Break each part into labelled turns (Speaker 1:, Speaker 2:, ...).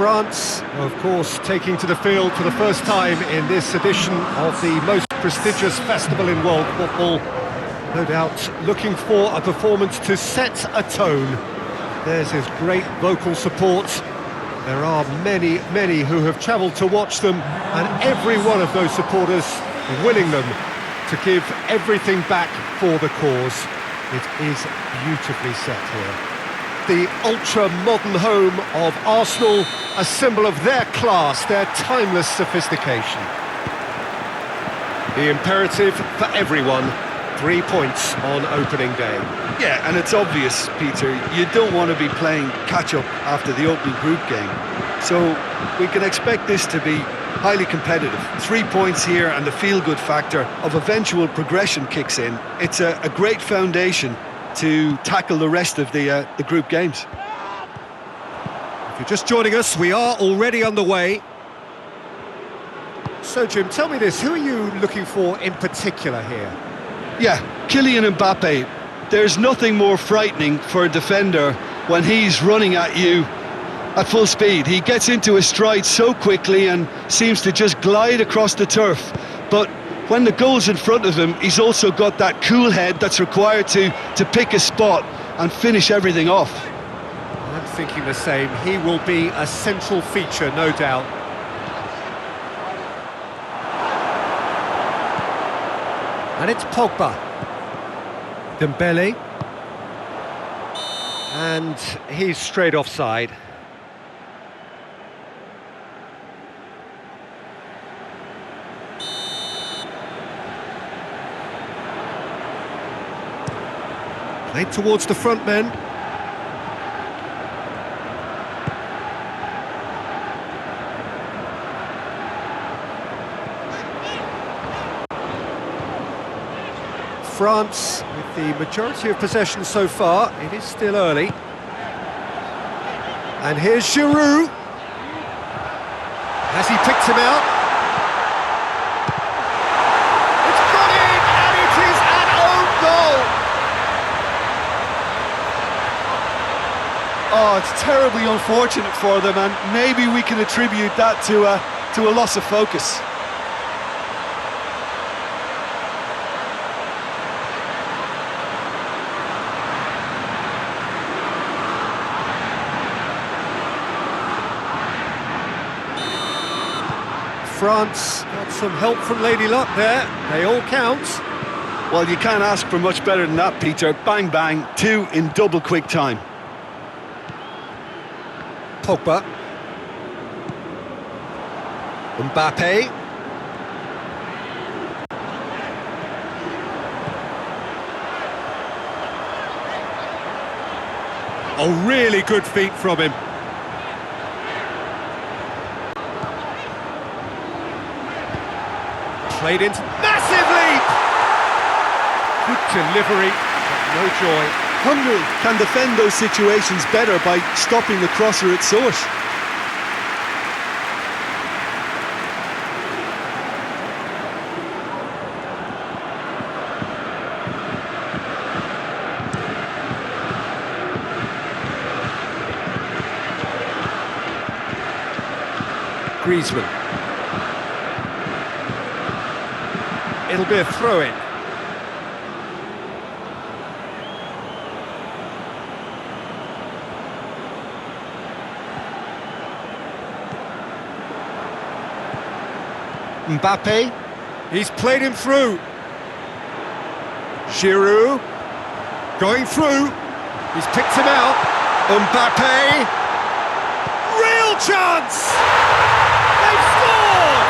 Speaker 1: France, of course, taking to the field for the first time in this edition of the most prestigious festival in world football. No doubt looking for a performance to set a tone. There's his great vocal support. There are many, many who have travelled to watch them, and every one of those supporters willing them to give everything back for the cause. It is beautifully set here. The ultra-modern home of Arsenal, a symbol of their class, their timeless sophistication. The imperative for everyone, 3 points on opening day.
Speaker 2: Yeah, and it's obvious, Peter, you don't want to be playing catch-up after the opening group game. So we can expect this to be highly competitive. 3 points here and the feel-good factor of eventual progression kicks in. It's a great foundation to tackle the rest of the group games.
Speaker 1: If you're just joining us, we are already underway. So, Jim, tell me this, who are you looking for in particular here?
Speaker 2: Yeah, Kylian Mbappe. There's nothing more frightening for a defender when he's running at you at full speed. He gets into his stride so quickly and seems to just glide across the turf. But when the goal's in front of him, he's also got that cool head that's required to pick a spot and finish everything off.
Speaker 1: I'm thinking the same. He will be a central feature, no doubt. And it's Pogba. Dembele. And he's straight offside. Played towards the front men. France with the majority of possession so far. It is still early. And here's Giroud. Has he picked him out? It's got in, and it is an own goal.
Speaker 2: Oh, it's terribly unfortunate for them, and maybe we can attribute that to a loss of focus.
Speaker 1: France got some help from Lady Luck there. They all count.
Speaker 2: Well, you can't ask for much better than that, Peter. Bang, bang, 2 in double quick time.
Speaker 1: Pogba. Mbappe. Oh, really good feet from him. Played into... Massive leap! Good delivery, but no joy.
Speaker 2: Hungary can defend those situations better by stopping the crosser at source.
Speaker 1: Griezmann. It'll be a throw-in. Mbappe, he's played him through. Giroud, going through. He's picked him out. Mbappe, real chance! They've scored!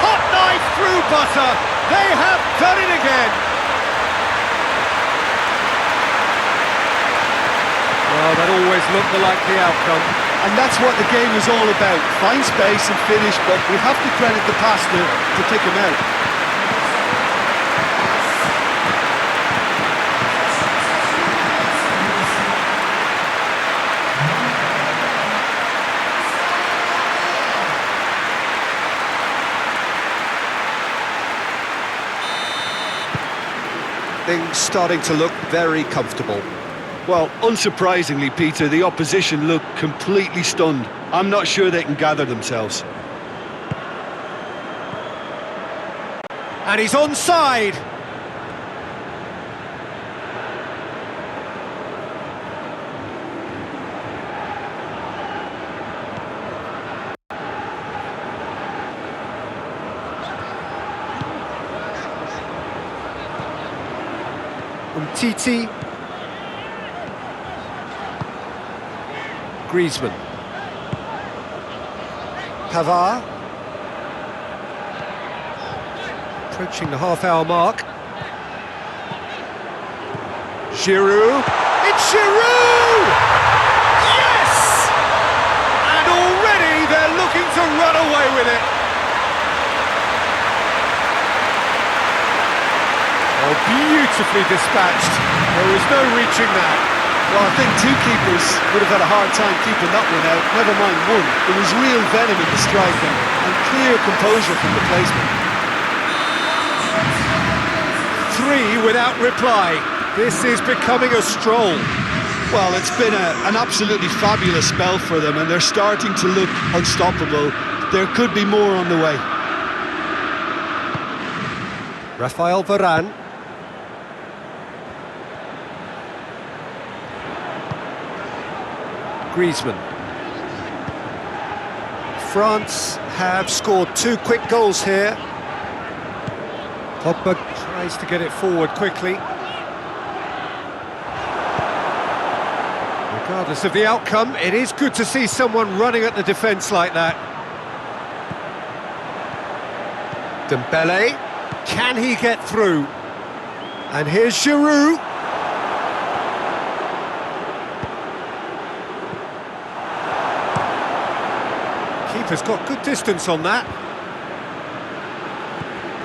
Speaker 1: Hot knife through butter. They have done it again. Well, that always looked the likely outcome.
Speaker 2: And that's what the game is all about. Find space and finish, but we have to credit the passer to pick him out.
Speaker 1: Things starting to look very comfortable.
Speaker 2: Well, unsurprisingly, Peter, the opposition looked completely stunned. I'm not sure they can gather themselves.
Speaker 1: And he's onside. Titi. Griezmann. Pavard. Approaching the half-hour mark. Giroud. It's Giroud! Yes! And already they're looking to run away with it. Oh, beautifully dispatched. There was no reaching that.
Speaker 2: Well, I think two keepers would have had a hard time keeping that one out, never mind one. There was real venom in the strike and clear composure from the placement.
Speaker 1: 3 without reply. This is becoming a stroll.
Speaker 2: Well, it's been an absolutely fabulous spell for them, and they're starting to look unstoppable. There could be more on the way.
Speaker 1: Rafael Varane. Griezmann. France have scored 2 quick goals here. Pogba tries to get it forward quickly. Regardless of the outcome, it is good to see someone running at the defence like that. Dembele, can he get through? And here's Giroud. Keeper's got good distance on that.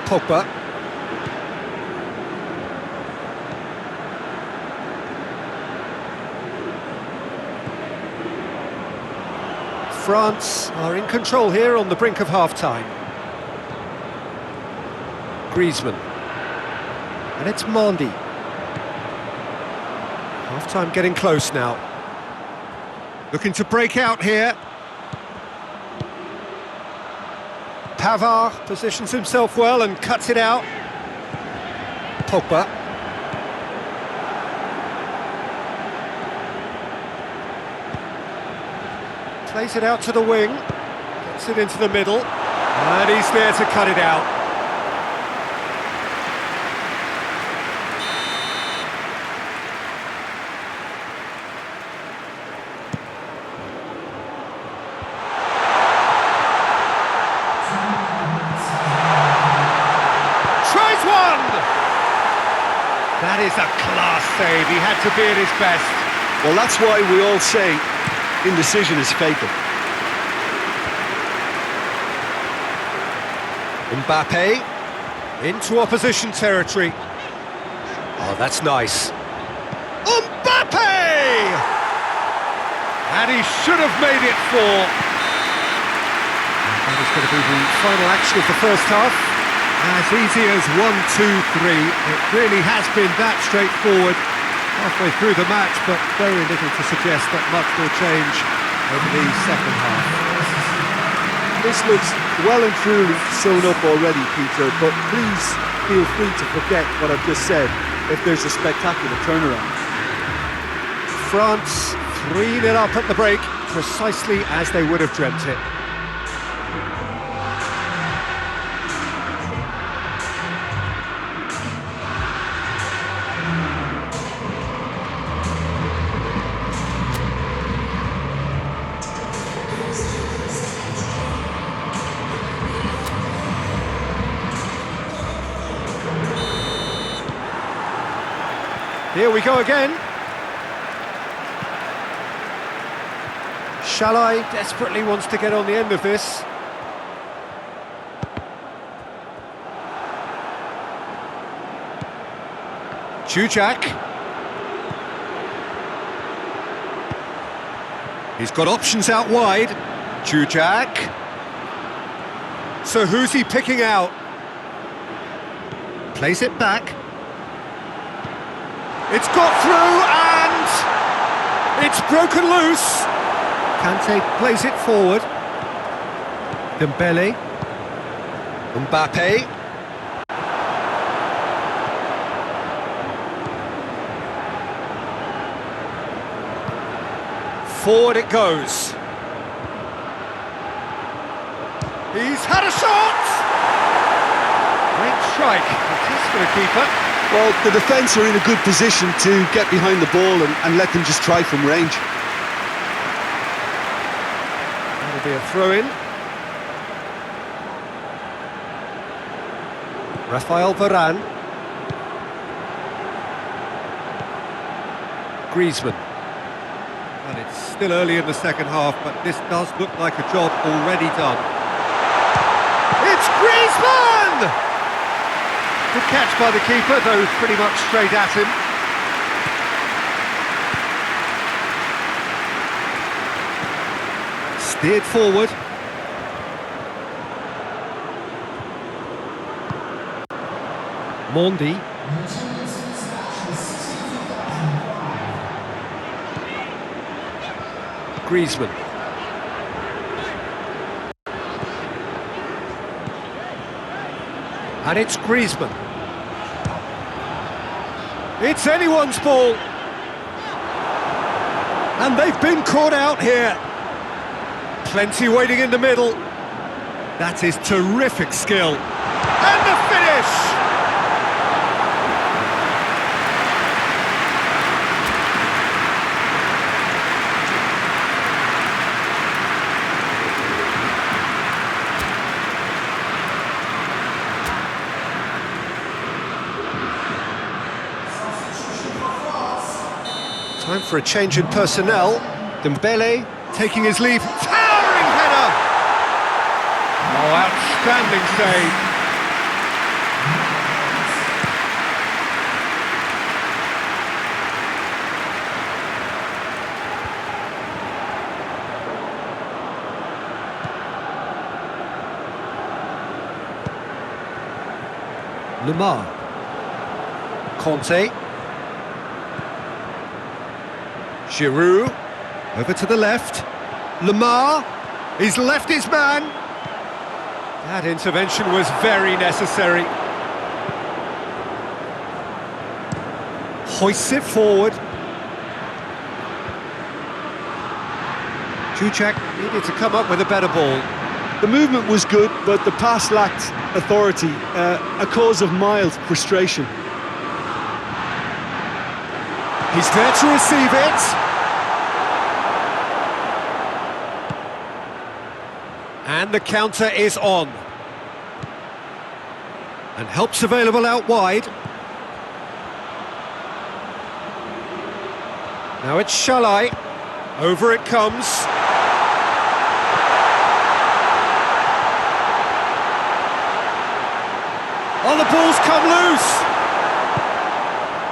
Speaker 1: Pogba. France are in control here on the brink of half-time. Griezmann. And it's Mandy. Half-time getting close now. Looking to break out here. Pavard positions himself well and cuts it out. Pogba. Plays it out to the wing. Gets it into the middle. And he's there to cut it out. That is a class save, he had to be at his best.
Speaker 2: Well, that's why we all say indecision is fatal.
Speaker 1: Mbappe into opposition territory. Oh, that's nice. Mbappe! And he should have made it 4. That is going to be the final action of the first half. As easy as 1, 2, 3. It really has been that straightforward halfway through the match, but very little to suggest that much will change over the second half.
Speaker 2: This looks well and truly sewn up already, Peter, but please feel free to forget what I've just said if there's a spectacular turnaround.
Speaker 1: France 3-0 up at the break, precisely as they would have dreamt it. Here we go again. Shalai desperately wants to get on the end of this. Jujak. He's got options out wide. Jujak. So who's he picking out? Plays it back. It's got through and it's broken loose. Kante plays it forward. Dembele. Mbappe. Forward it goes. He's had a shot! Great strike. It is for the keeper.
Speaker 2: Well, the defence are in a good position to get behind the ball and let them just try from range.
Speaker 1: That'll be a throw-in. Rafael Varane. Griezmann. And it's still early in the second half, but this does look like a job already done. It's Griezmann! Good catch by the keeper, though pretty much straight at him. Steered forward. Mondi. Griezmann. And it's Griezmann. It's anyone's ball. And they've been caught out here. Plenty waiting in the middle. That is terrific skill. And the finish! Time for a change in personnel. Dembele taking his leave. Towering header! Oh, outstanding save. Lemar. Conte. Giroud, over to the left. Lemar, he's left his man. That intervention was very necessary. Hoists it forward. Juchak needed to come up with a better ball.
Speaker 2: The movement was good, but the pass lacked authority, a cause of mild frustration.
Speaker 1: He's there to receive it. And the counter is on. And help's available out wide. Now it's Shalai. Over it comes. Oh, the ball's come loose.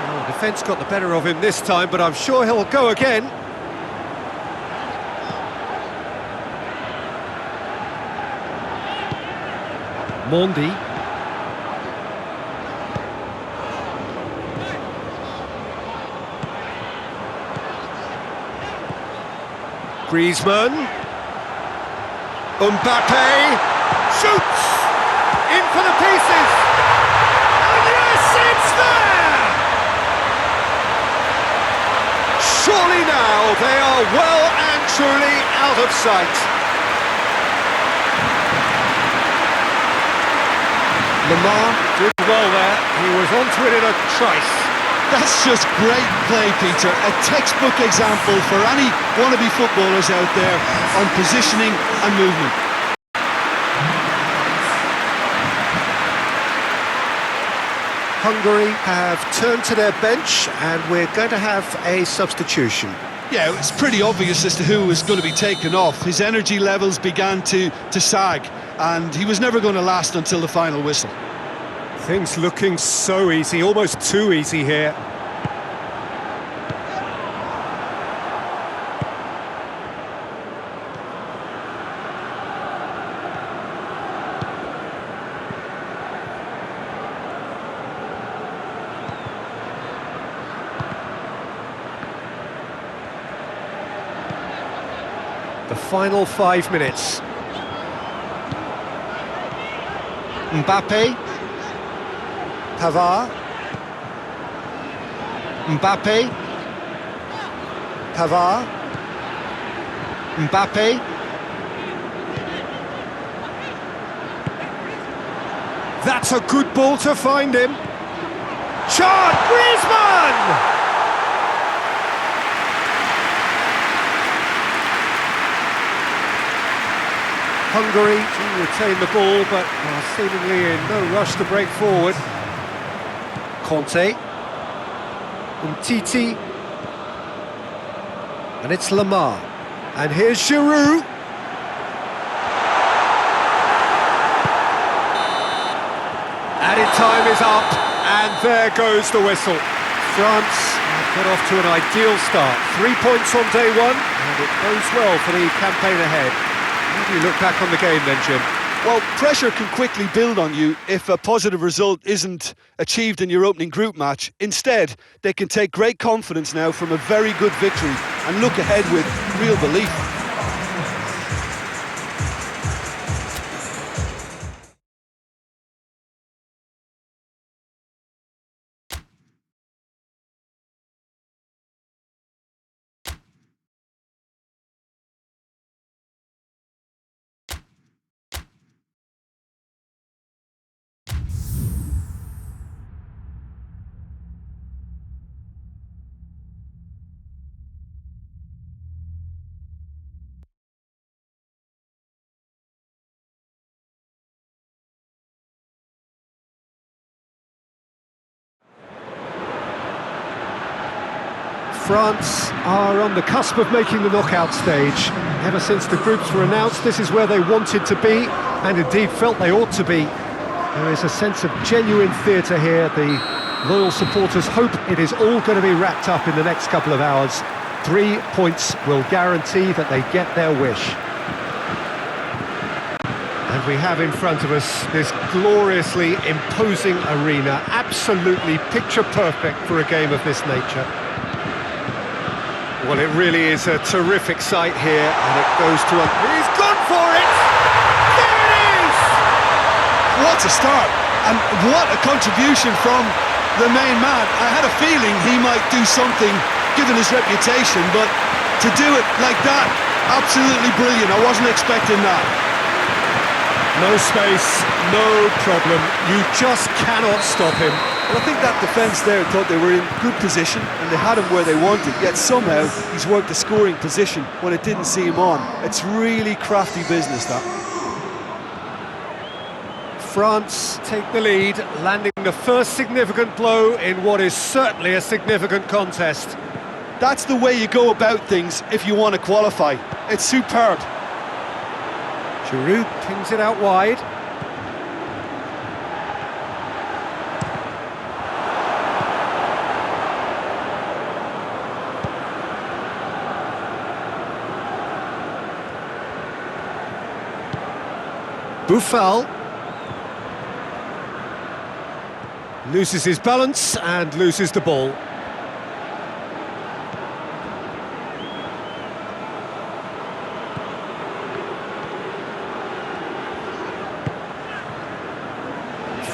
Speaker 1: Oh, defence got the better of him this time, but I'm sure he'll go again. Mondi. Griezmann. Mbappe. Shoots! In for the pieces! And yes, it's there! Surely now they are well and truly out of sight. Lemar did well there, he was onto it in a trice.
Speaker 2: That's just great play, Peter. A textbook example for any wannabe footballers out there on positioning and movement.
Speaker 1: Hungary have turned to their bench and we're going to have a substitution.
Speaker 2: Yeah, it's pretty obvious as to who was going to be taken off. His energy levels began to sag, and he was never going to last until the final whistle.
Speaker 1: Things looking so easy, almost too easy here. final 5 minutes. Mbappe. Pavard. Mbappe. Pavard. Mbappe. That's a good ball to find him. Shot! Griezmann! Hungary to retain the ball, but are seemingly in no rush to break forward. Conte. Umtiti. And it's Lamar. And here's Giroud. Added time is up, and there goes the whistle. France have got off to an ideal start. 3 points on day one, and it bodes well for the campaign ahead. How do you look back on the game then, Jim?
Speaker 2: Well, pressure can quickly build on you if a positive result isn't achieved in your opening group match. Instead, they can take great confidence now from a very good victory and look ahead with real belief.
Speaker 1: France are on the cusp of making the knockout stage. Ever since the groups were announced, this is where they wanted to be, and indeed felt they ought to be. There is a sense of genuine theatre here. The loyal supporters hope it is all going to be wrapped up in the next couple of hours. 3 points will guarantee that they get their wish. And we have in front of us this gloriously imposing arena, absolutely picture perfect for a game of this nature. Well, it really is a terrific sight here, and it goes to a... He's gone for it! There it is!
Speaker 2: What a start, and what a contribution from the main man. I had a feeling he might do something, given his reputation, but to do it like that, absolutely brilliant. I wasn't expecting that.
Speaker 1: No space, no problem. You just cannot stop him.
Speaker 2: Well, I think that defence there thought they were in good position and they had him where they wanted, yet somehow he's worked a scoring position when it didn't see him on. It's really crafty business, that.
Speaker 1: France take the lead, landing the first significant blow in what is certainly a significant contest.
Speaker 2: That's the way you go about things if you want to qualify. It's superb.
Speaker 1: Giroud pings it out wide. Buffal loses his balance and loses the ball.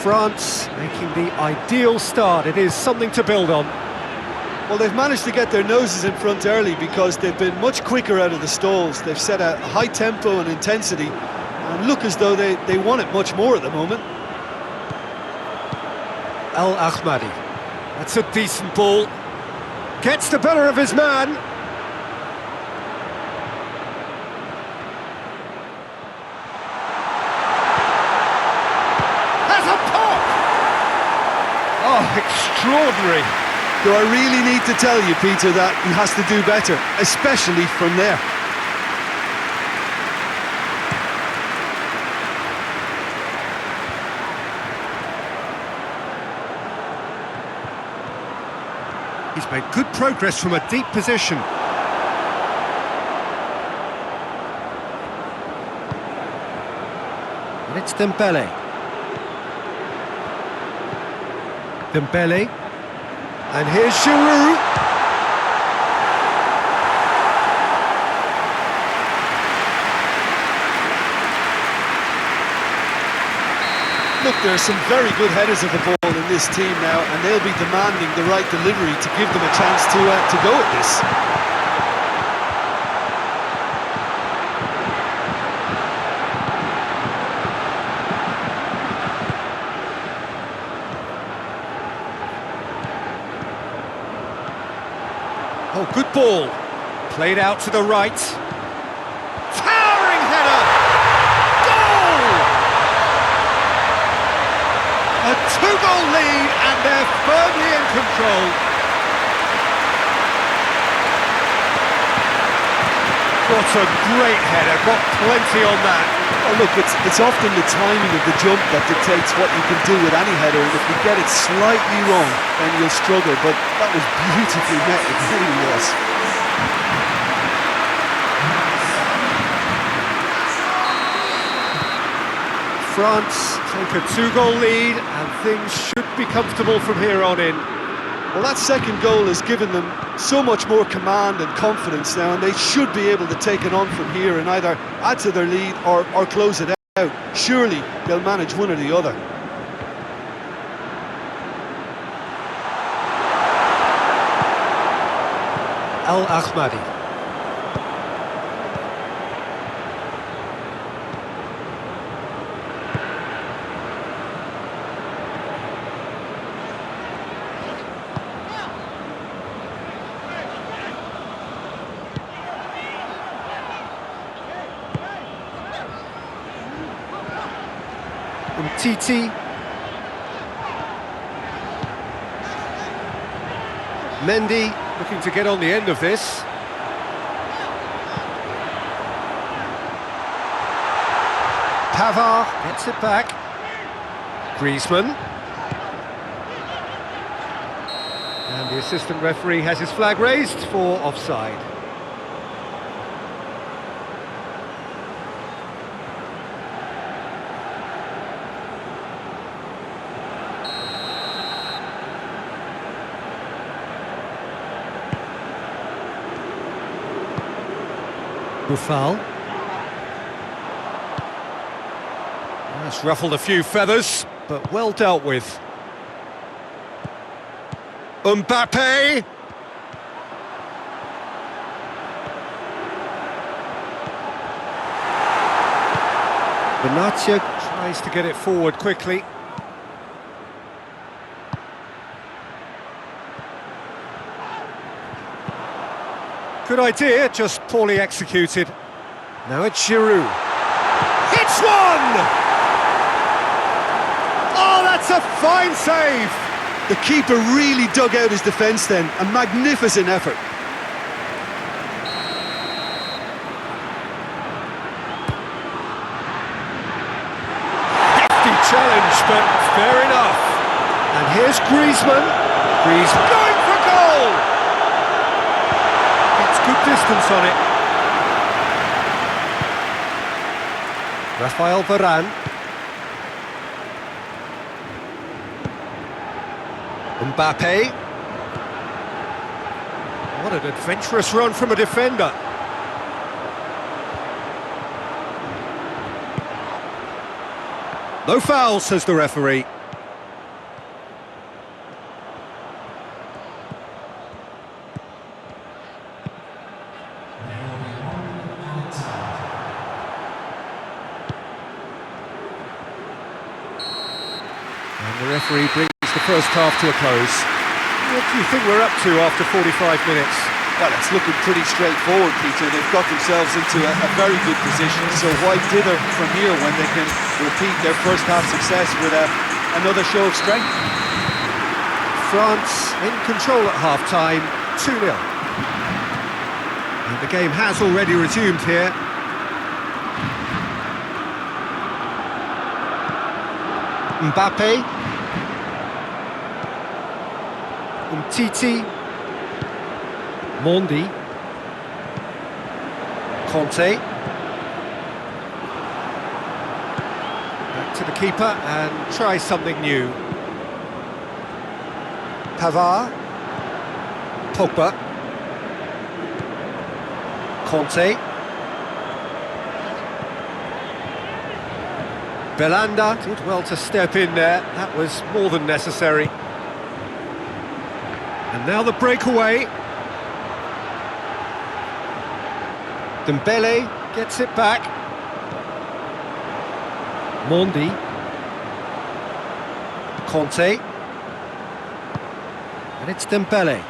Speaker 1: France making the ideal start. It is something to build on.
Speaker 2: Well, they've managed to get their noses in front early because they've been much quicker out of the stalls. They've set a high tempo and intensity and look as though they want it much more at the moment.
Speaker 1: Al Ahmadi. That's a decent ball. Gets the better of his man. Has a pop! Oh, extraordinary.
Speaker 2: Do I really need to tell you, Peter, that he has to do better, especially from there?
Speaker 1: He's made good progress from a deep position. And it's Dembele. Dembele. And here's Giroud.
Speaker 2: Look, there are some very good headers of the ball in this team now, and they'll be demanding the right delivery to give them a chance to go at this.
Speaker 1: Oh, good ball. Played out to the right. Towering header! Goal! A two-goal lead, and they're firmly in control. What a great header, got plenty on that.
Speaker 2: Oh, look, it's often the timing of the jump that dictates what you can do with any header, and if you get it slightly wrong, then you'll struggle, but that was beautifully met, it really was.
Speaker 1: France take a two-goal lead, and things should be comfortable from here on in.
Speaker 2: Well, that second goal has given them so much more command and confidence now, and they should be able to take it on from here and either add to their lead or close it out. Surely they'll manage one or the other.
Speaker 1: Al-Ahmadi. Titi. Mendy looking to get on the end of this. Pavard gets it back. Griezmann. And the assistant referee has his flag raised for offside. Foul. That's ruffled a few feathers, but well dealt with. Mbappe! Benatia tries to get it forward quickly. Good idea, just poorly executed. Now it's Giroud. Hits one! Oh, that's a fine save!
Speaker 2: The keeper really dug out his defence then, a magnificent effort.
Speaker 1: Hefty challenge, but fair enough. And here's Griezmann. Griezmann going for goal! Good distance on it. Rafael Varane. Mbappe. What an adventurous run from a defender. No foul, says the referee. The referee brings the first half to a close. What do you think we're up to after 45 minutes?
Speaker 2: Well, it's looking pretty straightforward, Peter. They've got themselves into a very good position, so why dither from here when they can repeat their first half success with another show of strength?
Speaker 1: France in control at half-time, 2-0. And the game has already resumed here. Mbappe. Titi. Mondi. Conte. Back to the keeper and try something new. Pavard. Pogba. Conte. Belanda did well to step in there, that was more than necessary. And now the breakaway. Dembele gets it back. Mondi. Conte. And it's Dembele.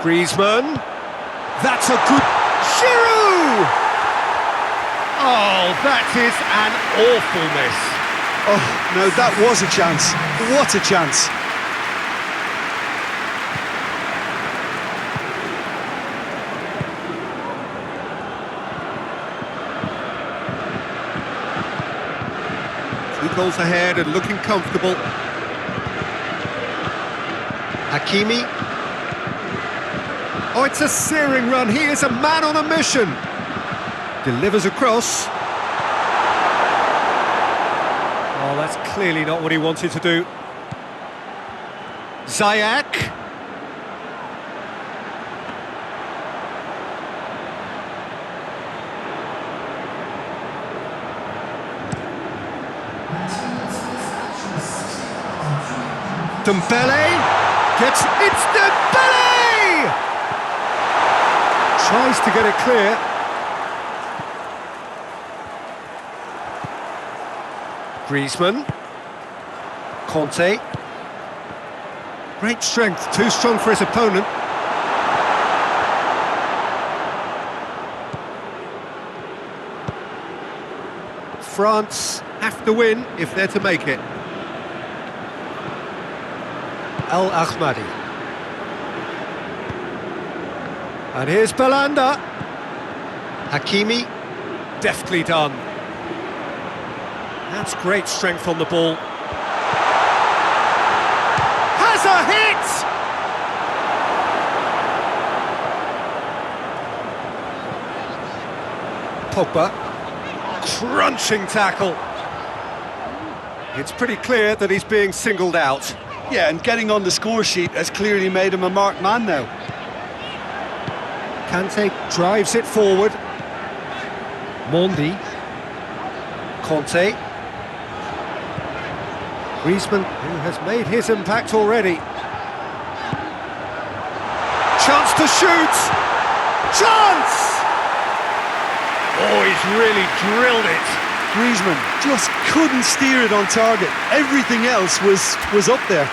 Speaker 1: Griezmann. That's a good... Giroud! Oh, that is an awful miss.
Speaker 2: Oh, no, that was a chance. What a chance.
Speaker 1: Two goals ahead and looking comfortable. Hakimi. Oh, it's a searing run. He is a man on a mission. Delivers across. Oh, that's clearly not what he wanted to do. Ziyech. Dembele gets... It's Dembele! Tries to get it clear. Griezmann. Conte. Great strength, too strong for his opponent. France have to win if they're to make it. El Ahmadi. And here's Belanda. Hakimi, deftly done. That's great strength on the ball. Has a hit! Pogba. Crunching tackle. It's pretty clear that he's being singled out.
Speaker 2: Yeah, and getting on the score sheet has clearly made him a marked man now.
Speaker 1: Kante drives it forward. Mondi. Conte. Griezmann, who has made his impact already. Chance to shoot! Chance! Oh, he's really drilled it.
Speaker 2: Griezmann just couldn't steer it on target. Everything else was up there.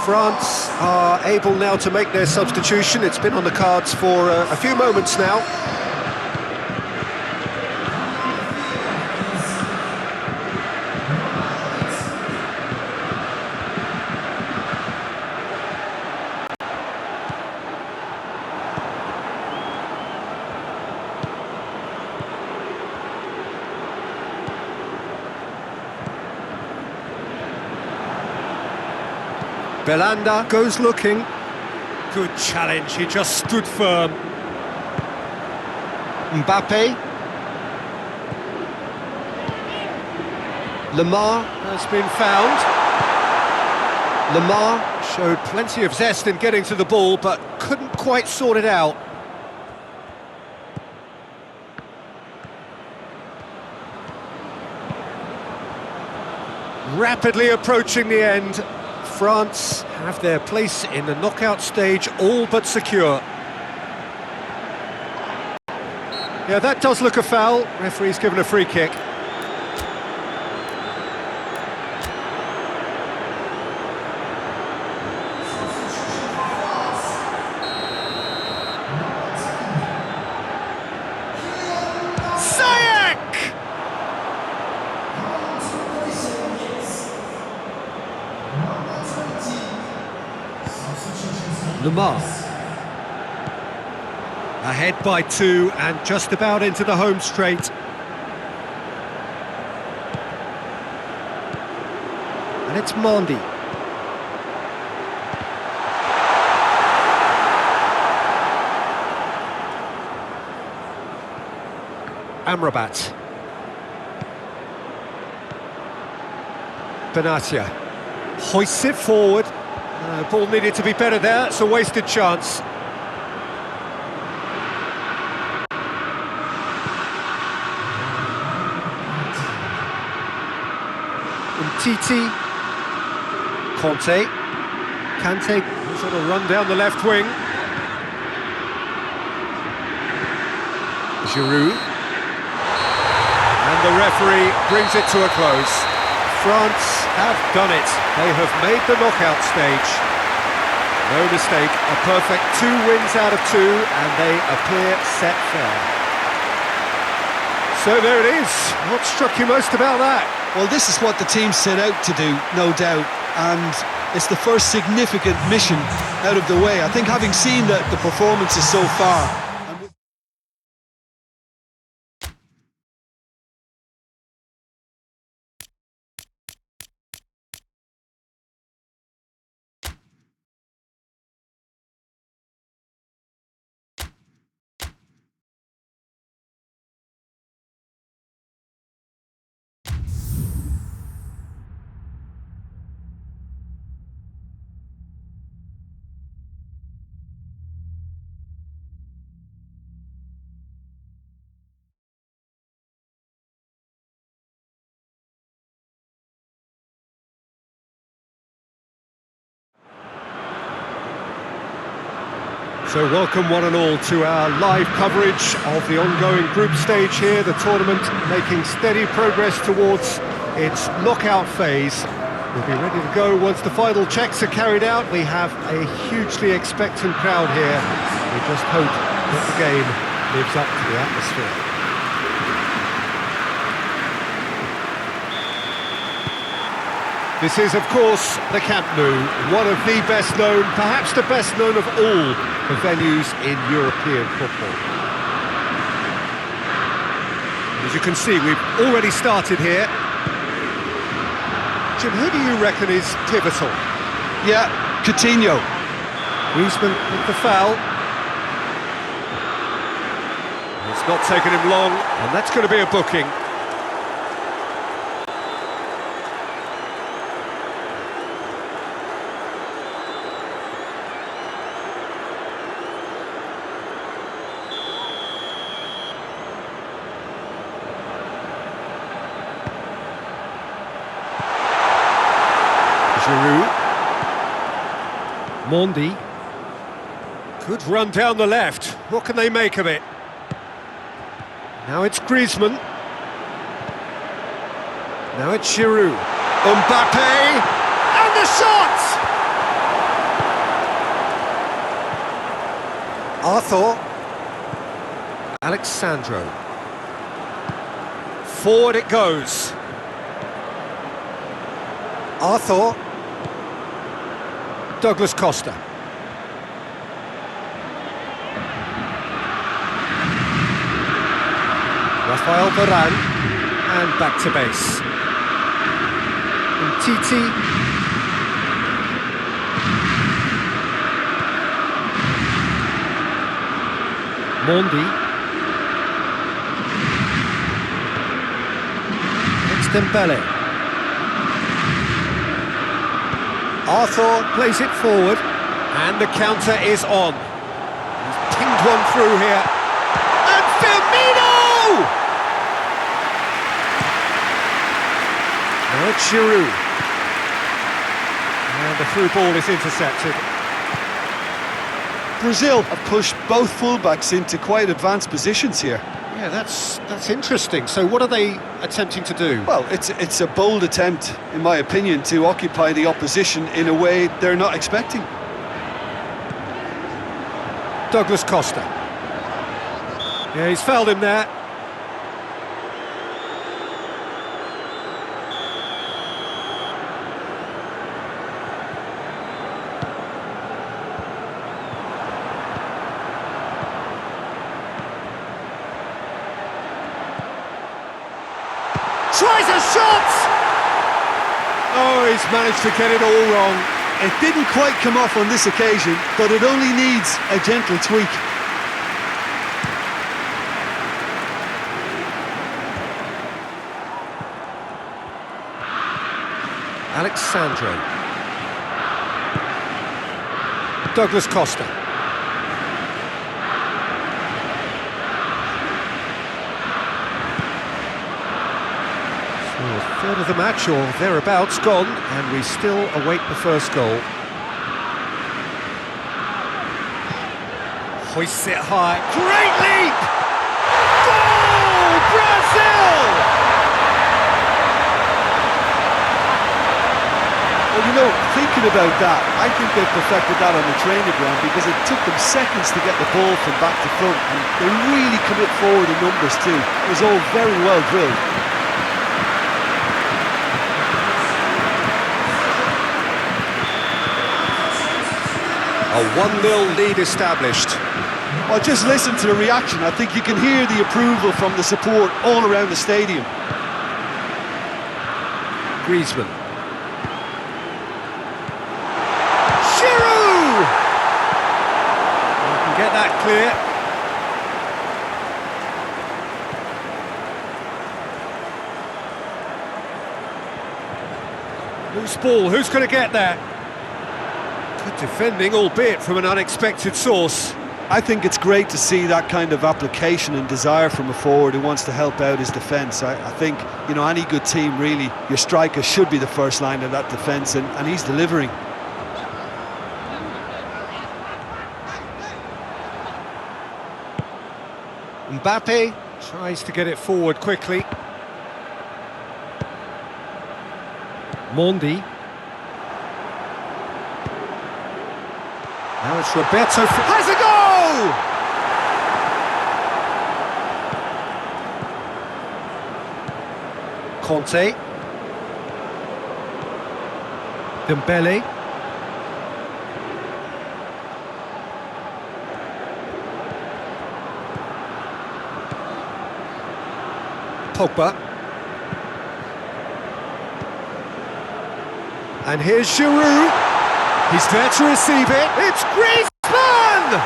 Speaker 1: France are able now to make their substitution. It's been on the cards for a few moments now. Belanda goes looking. Good challenge, he just stood firm. Mbappe. Lemar has been found. Lemar showed plenty of zest in getting to the ball, but couldn't quite sort it out. Rapidly approaching the end. France have their place in the knockout stage all but secure. Yeah, that does look a foul. Referee's given a free kick. Lemar. Ahead by 2 and just about into the home straight. And it's Mondi. Amrabat. Benatia hoists it forward. The ball needed to be better there, it's a wasted chance. Umtiti, Kante, sort of run down the left wing. Giroud, and the referee brings it to a close. France have done it. They have made the knockout stage. No mistake, a perfect 2 wins out of 2, and they appear set fair. So there it is. What struck you most about that?
Speaker 2: Well, this is what the team set out to do, no doubt, and it's the first significant mission out of the way. I think having seen the performances so far,
Speaker 1: So welcome one and all to our live coverage of the ongoing group stage here, the tournament making steady progress towards its knockout phase. We'll be ready to go once the final checks are carried out. We have a hugely expectant crowd here. We just hope that the game lives up to the atmosphere. This is, of course, the Camp Nou, one of the best known, perhaps the best known of all the venues in European football. As you can see, we've already started here. Jim, who do you reckon is pivotal?
Speaker 2: yeah, Coutinho.
Speaker 1: Griezmann with the foul. It's not taken him long, and that's going to be a booking. Giroud. Mondi. Good run down the left. What can they make of it? Now it's Griezmann. Now it's Giroud. Mbappe! And the shot! Arthur. Alexandro. Forward it goes. Arthur. Douglas Costa. Rafael Varane, and back to base. Umtiti. Mondi. It's Dembele. Arthur plays it forward, and the counter is on. He's pinged one through here. And Firmino! Now it's Giroud. And the through ball is intercepted.
Speaker 2: Brazil have pushed both fullbacks into quite advanced positions here.
Speaker 1: Yeah, that's interesting. So what are they attempting to do?
Speaker 2: Well, it's a bold attempt, in my opinion, to occupy the opposition in a way they're not expecting.
Speaker 1: Douglas Costa. Yeah, he's fouled him there. Tries a shot! Oh, he's managed to get it all wrong.
Speaker 2: It didn't quite come off on this occasion, but it only needs a gentle tweak.
Speaker 1: Alexandro. Douglas Costa. So a third of the match, or thereabouts, gone, and we still await the first goal. Hoists it high. Great leap! Goal! Brazil!
Speaker 2: Well, you know, thinking about that, I think they've perfected that on the training ground because it took them seconds to get the ball from back to front, and they really commit forward in numbers too. It was all very well drilled.
Speaker 1: A 1-0 lead established.
Speaker 2: Well, just listen to the reaction. I think you can hear the approval from the support all around the stadium.
Speaker 1: Griezmann. Giroud! You can get that clear. Loose ball, who's going to get that? Good defending, albeit from an unexpected source.
Speaker 2: I think it's great to see that kind of application and desire from a forward who wants to help out his defence. I think, you know, any good team, really, your striker should be the first line of that defence, and he's delivering.
Speaker 1: Mbappe tries to get it forward quickly. Mondi. Now it's Roberto. Has a goal! Conte. Dembele. Pogba. And here's Giroud. He's there to receive it. It's Griezmann!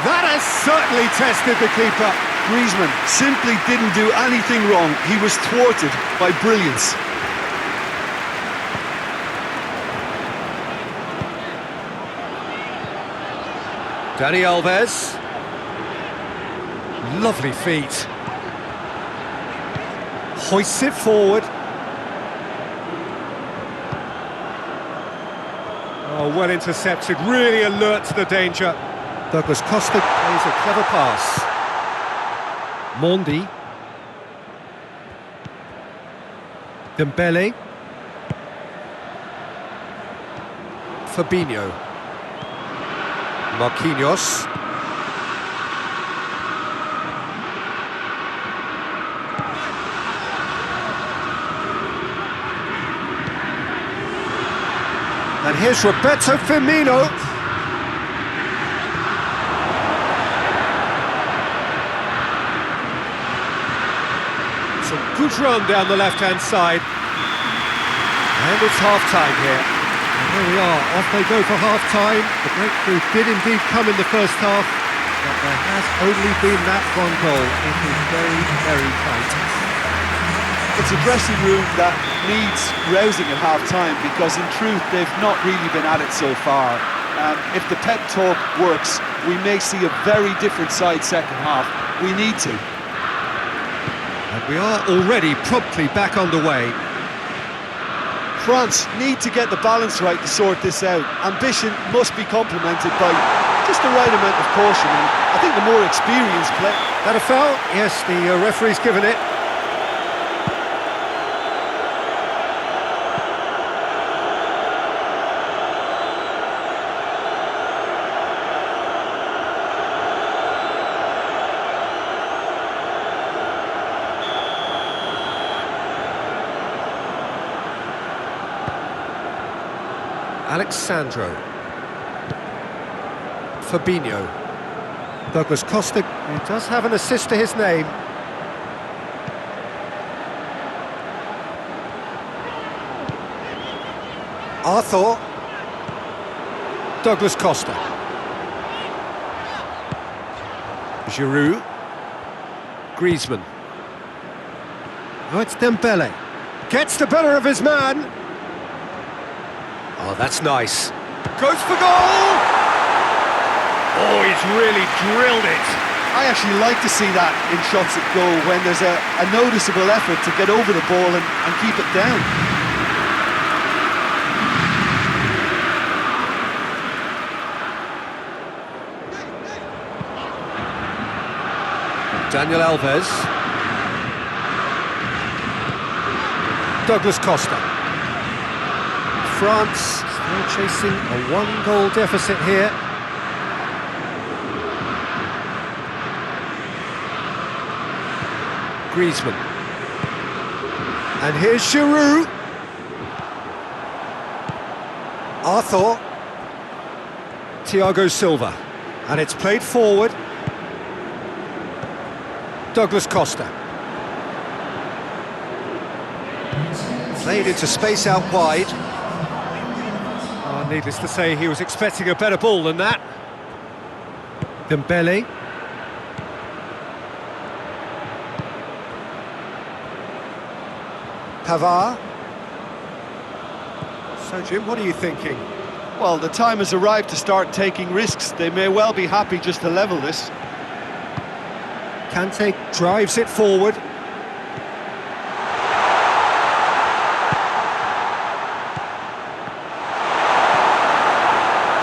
Speaker 1: That has certainly tested the keeper.
Speaker 2: Griezmann simply didn't do anything wrong. He was thwarted by brilliance.
Speaker 1: Dani Alves. Lovely feet. Hoists it forward. Oh, well intercepted, really alert to the danger. Douglas Costa plays a clever pass. Mondi. Dembele. Fabinho. Marquinhos. And here's Roberto Firmino. Some good run down the left-hand side. And it's half-time here. And there we are, off they go for half-time. The breakthrough did indeed come in the first half, but there has only been that one goal. It is very, very tight.
Speaker 2: It's a dressing room that needs rousing at half-time because in truth they've not really been at it so far. If the pep talk works, we may see a very different side second half. We need to.
Speaker 1: And we are already promptly back underway.
Speaker 2: France need to get the balance right to sort this out. Ambition must be complemented by just the right amount of caution, and I think the more experienced play.
Speaker 1: That a foul? Yes, the referee's given it. Alexandro. Fabinho. Douglas Costa, who does have an assist to his name. Arthur. Douglas Costa. Giroud. Griezmann. Oh, it's Dembele. Gets the better of his man. Oh, that's nice. Goes for goal! Oh, he's really drilled it.
Speaker 2: I actually like to see that in shots at goal, when there's a noticeable effort to get over the ball and keep it down.
Speaker 1: Daniel Alves. Douglas Costa. France still chasing a one-goal deficit here. Griezmann. And here's Giroud. Arthur. Thiago Silva. And it's played forward. Douglas Costa. Played into space out wide. Oh, needless to say, he was expecting a better ball than that. Dembele. Pavard. So, Jim, what are you thinking?
Speaker 2: Well, the time has arrived to start taking risks. They may well be happy just to level this.
Speaker 1: Kante drives it forward.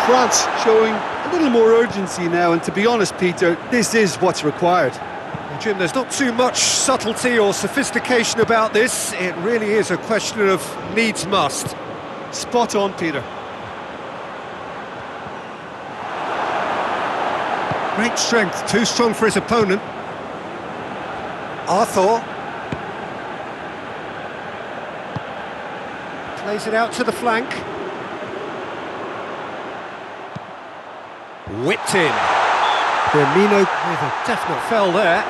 Speaker 2: France showing a little more urgency now, and to be honest, Peter, this is what's required.
Speaker 1: Well, Jim, there's not too much subtlety or sophistication about this. It really is a question of needs must.
Speaker 2: Spot on, Peter.
Speaker 1: Great strength, too strong for his opponent. Arthur. Plays it out to the flank. Whipped in. Firmino with a definite foul there.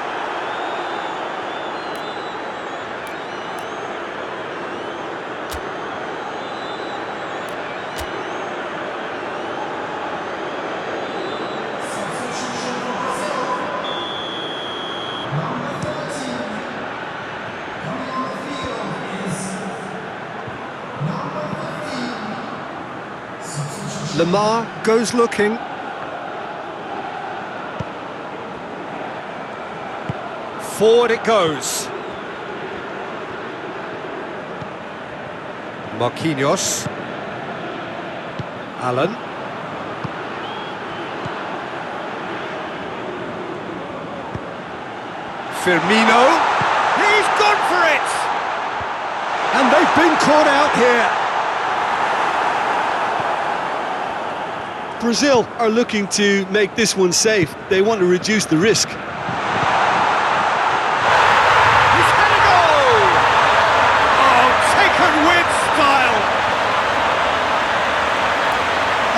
Speaker 1: Lamar goes looking. Forward it goes. Marquinhos. Allen. Firmino. He's gone for it! And they've been caught out here.
Speaker 2: Brazil are looking to make this one safe. They want to reduce the risk.
Speaker 1: He's had a goal! Oh, taken with style!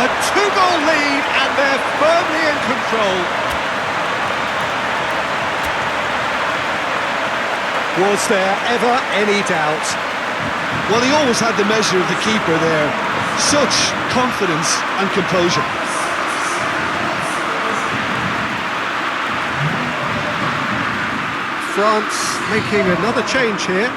Speaker 1: A two-goal lead and they're firmly in control. Was there ever any doubt?
Speaker 2: Well, he always had the measure of the keeper there. Such confidence and composure.
Speaker 1: France making another change here.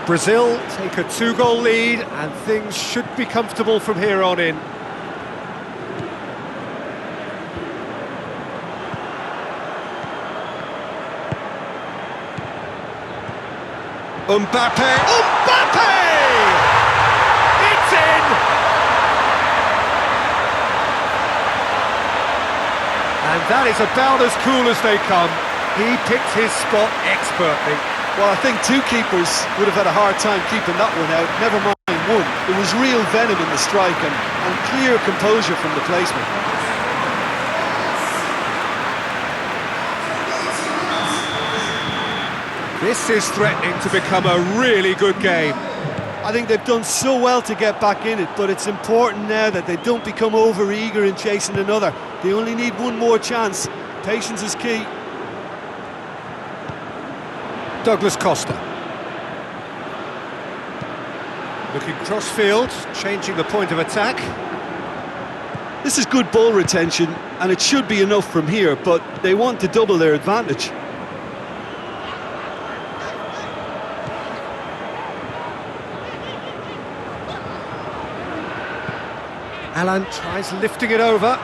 Speaker 1: Brazil take a two-goal lead and things should be comfortable from here on in. Mbappe! Mbappe! It's in! And that is about as cool as they come. He picked his spot expertly.
Speaker 2: Well, I think two keepers would have had a hard time keeping that one out, never mind one. There was real venom in the strike and clear composure from the placement.
Speaker 1: This is threatening to become a really good game.
Speaker 2: I think they've done so well to get back in it, but it's important now that they don't become over-eager in chasing another. They only need one more chance. Patience is key.
Speaker 1: Douglas Costa. Looking cross-field, changing the point of attack.
Speaker 2: This is good ball retention, and it should be enough from here, but they want to double their advantage.
Speaker 1: Alan tries lifting it over.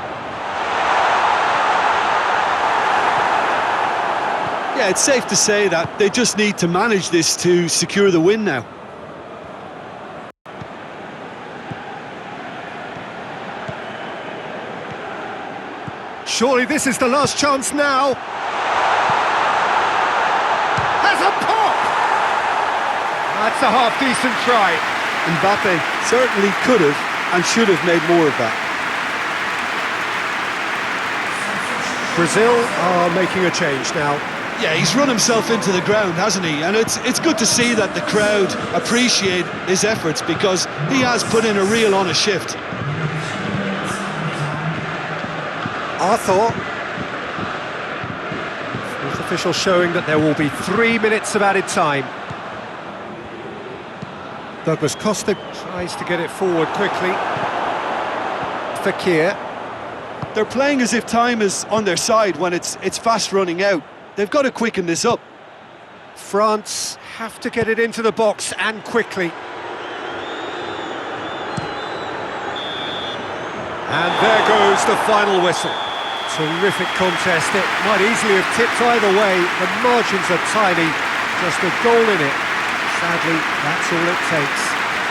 Speaker 2: Yeah, it's safe to say that they just need to manage this to secure the win now.
Speaker 1: Surely this is the last chance now. Has a pop! That's a half-decent try.
Speaker 2: Mbappe certainly could have and should have made more of that.
Speaker 1: Brazil are making a change now.
Speaker 2: Yeah, he's run himself into the ground, hasn't he? And it's good to see that the crowd appreciate his efforts, because he has put in a real honest shift.
Speaker 1: Arthur. Fourth official showing that there will be 3 minutes of added time. Douglas Costa tries to get it forward quickly. Fakir.
Speaker 2: They're playing as if time is on their side when it's fast running out. They've got to quicken this up.
Speaker 1: France have to get it into the box, and quickly. And there goes the final whistle. Terrific contest. It might easily have tipped either way. The margins are tiny. Just a goal in it. Sadly, that's all it takes.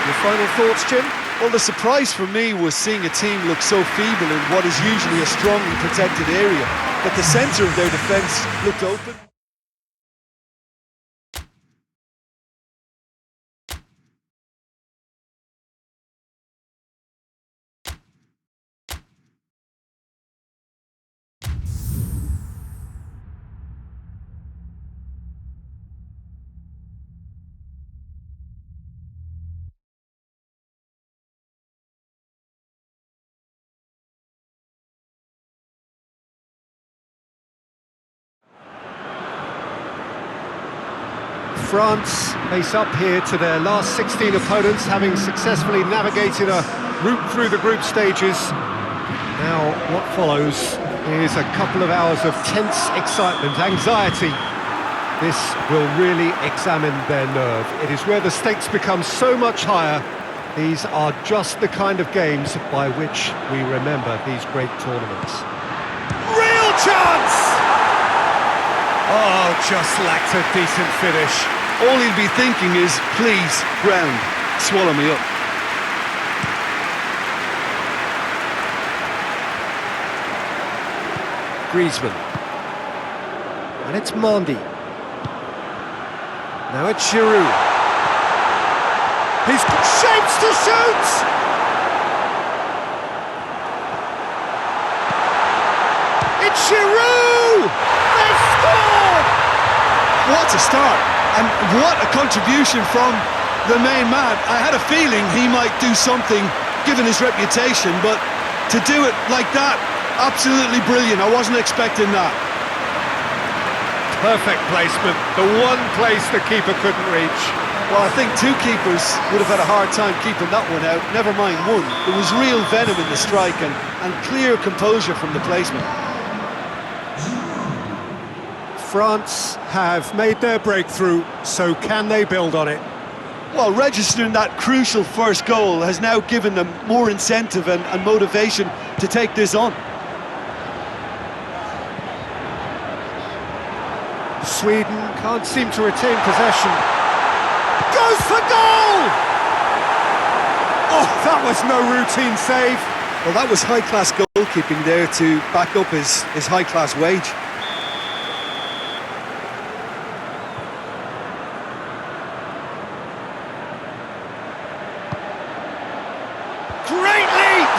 Speaker 1: Your final thoughts, Jim?
Speaker 2: Well, the surprise for me was seeing a team look so feeble in what is usually a strongly protected area. But the centre of their defence looked open.
Speaker 1: France face up here to their last 16 opponents, having successfully navigated a route through the group stages. Now, what follows is a couple of hours of tense excitement, anxiety. This will really examine their nerve. It is where the stakes become so much higher. These are just the kind of games by which we remember these great tournaments. Real chance! Oh, just lacked a decent finish.
Speaker 2: All he'll be thinking is, please, ground, swallow me up.
Speaker 1: Griezmann. And it's Mandy. Now it's Giroud. He's shapes to shoot! It's Giroud! They've scored!
Speaker 2: What a start, and what a contribution from the main man. I had a feeling he might do something, given his reputation, but to do it like that, absolutely brilliant. I wasn't expecting that.
Speaker 1: Perfect placement, the one place the keeper couldn't reach.
Speaker 2: Well, I think two keepers would have had a hard time keeping that one out, never mind one. There was real venom in the strike and clear composure from the placement.
Speaker 1: France have made their breakthrough, so can they build on it?
Speaker 2: Well, registering that crucial first goal has now given them more incentive and motivation to take this on.
Speaker 1: Sweden can't seem to retain possession. Goes for goal! Oh, that was no routine save.
Speaker 2: Well, that was high-class goalkeeping there to back up his high-class wage.
Speaker 1: Great leap!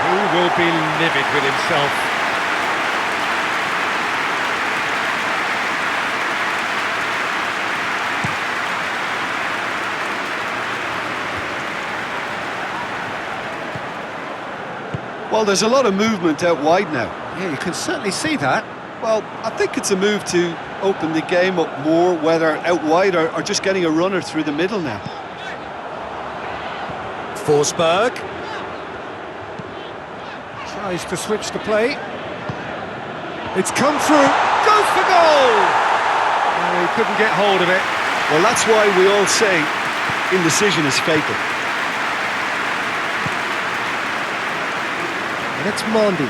Speaker 1: He will be livid with himself.
Speaker 2: Well, there's a lot of movement out wide now.
Speaker 1: Yeah, you can certainly see that.
Speaker 2: Well, I think it's a move to open the game up more, whether out wide or just getting a runner through the middle now.
Speaker 1: Forsberg tries to switch the play. It's come through, goes for goal! Oh, he couldn't get hold of it.
Speaker 2: Well, that's why we all say indecision is fatal.
Speaker 1: And it's Mondi.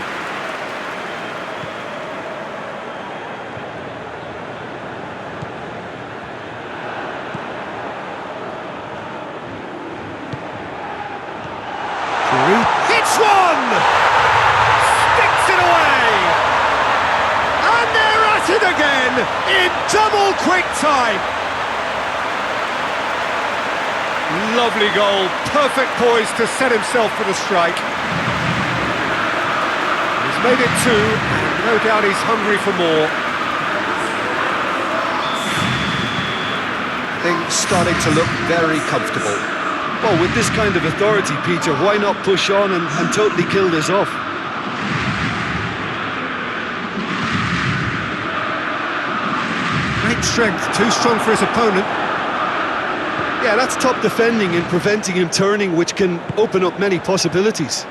Speaker 1: Hits one! Sticks it away! And they're at it again in double quick time! Lovely goal, perfect poise to set himself for the strike. He's made it two, and no doubt he's hungry for more. Things starting to look very comfortable.
Speaker 2: Well, with this kind of authority, Peter, why not push on and totally kill this off?
Speaker 1: Great strength, too strong for his opponent.
Speaker 2: Yeah, that's top defending and preventing him turning, which can open up many possibilities.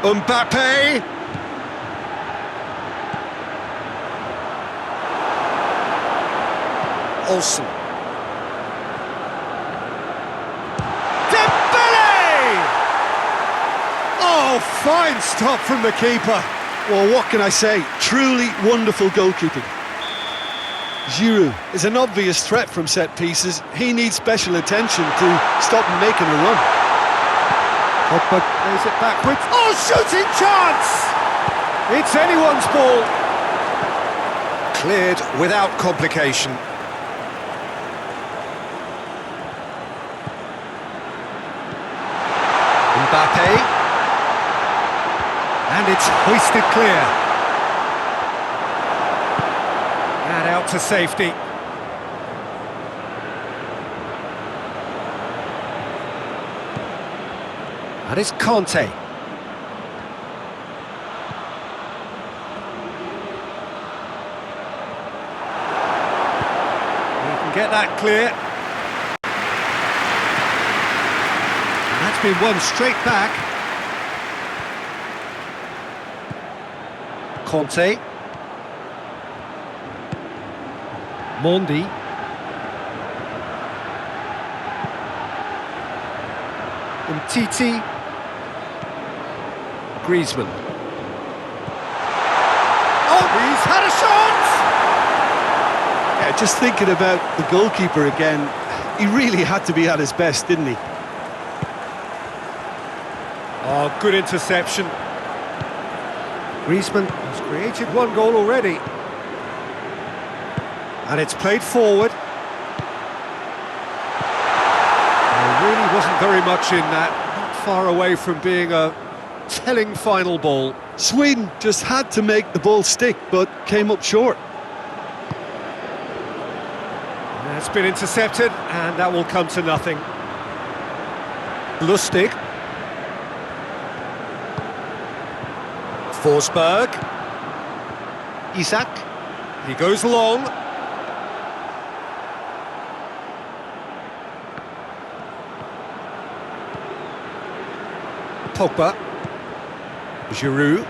Speaker 1: Mbappe! Olsen. Oh, fine stop from the keeper.
Speaker 2: Well, what can I say? Truly wonderful goalkeeping. Giroud is an obvious threat from set pieces. He needs special attention to stop him making a run.
Speaker 1: Pogba plays it backwards. Oh, shooting chance! It's anyone's ball. Cleared without complication. Mbappe. And it's hoisted clear. And out to safety. And it's Conte. He can get that clear. And that's been won straight back. Conte. Mondi. Umtiti. Griezmann. Oh, he's had a shot!
Speaker 2: Yeah, just thinking about the goalkeeper again, he really had to be at his best, didn't he?
Speaker 1: Oh, good interception. Griezmann has created one goal already. And it's played forward. There really wasn't very much in that. Not far away from being a telling final ball.
Speaker 2: Sweden just had to make the ball stick, but came up short.
Speaker 1: That's been intercepted, and that will come to nothing. Lustig. Forsberg. Isak. He goes long. Pogba. Giroud.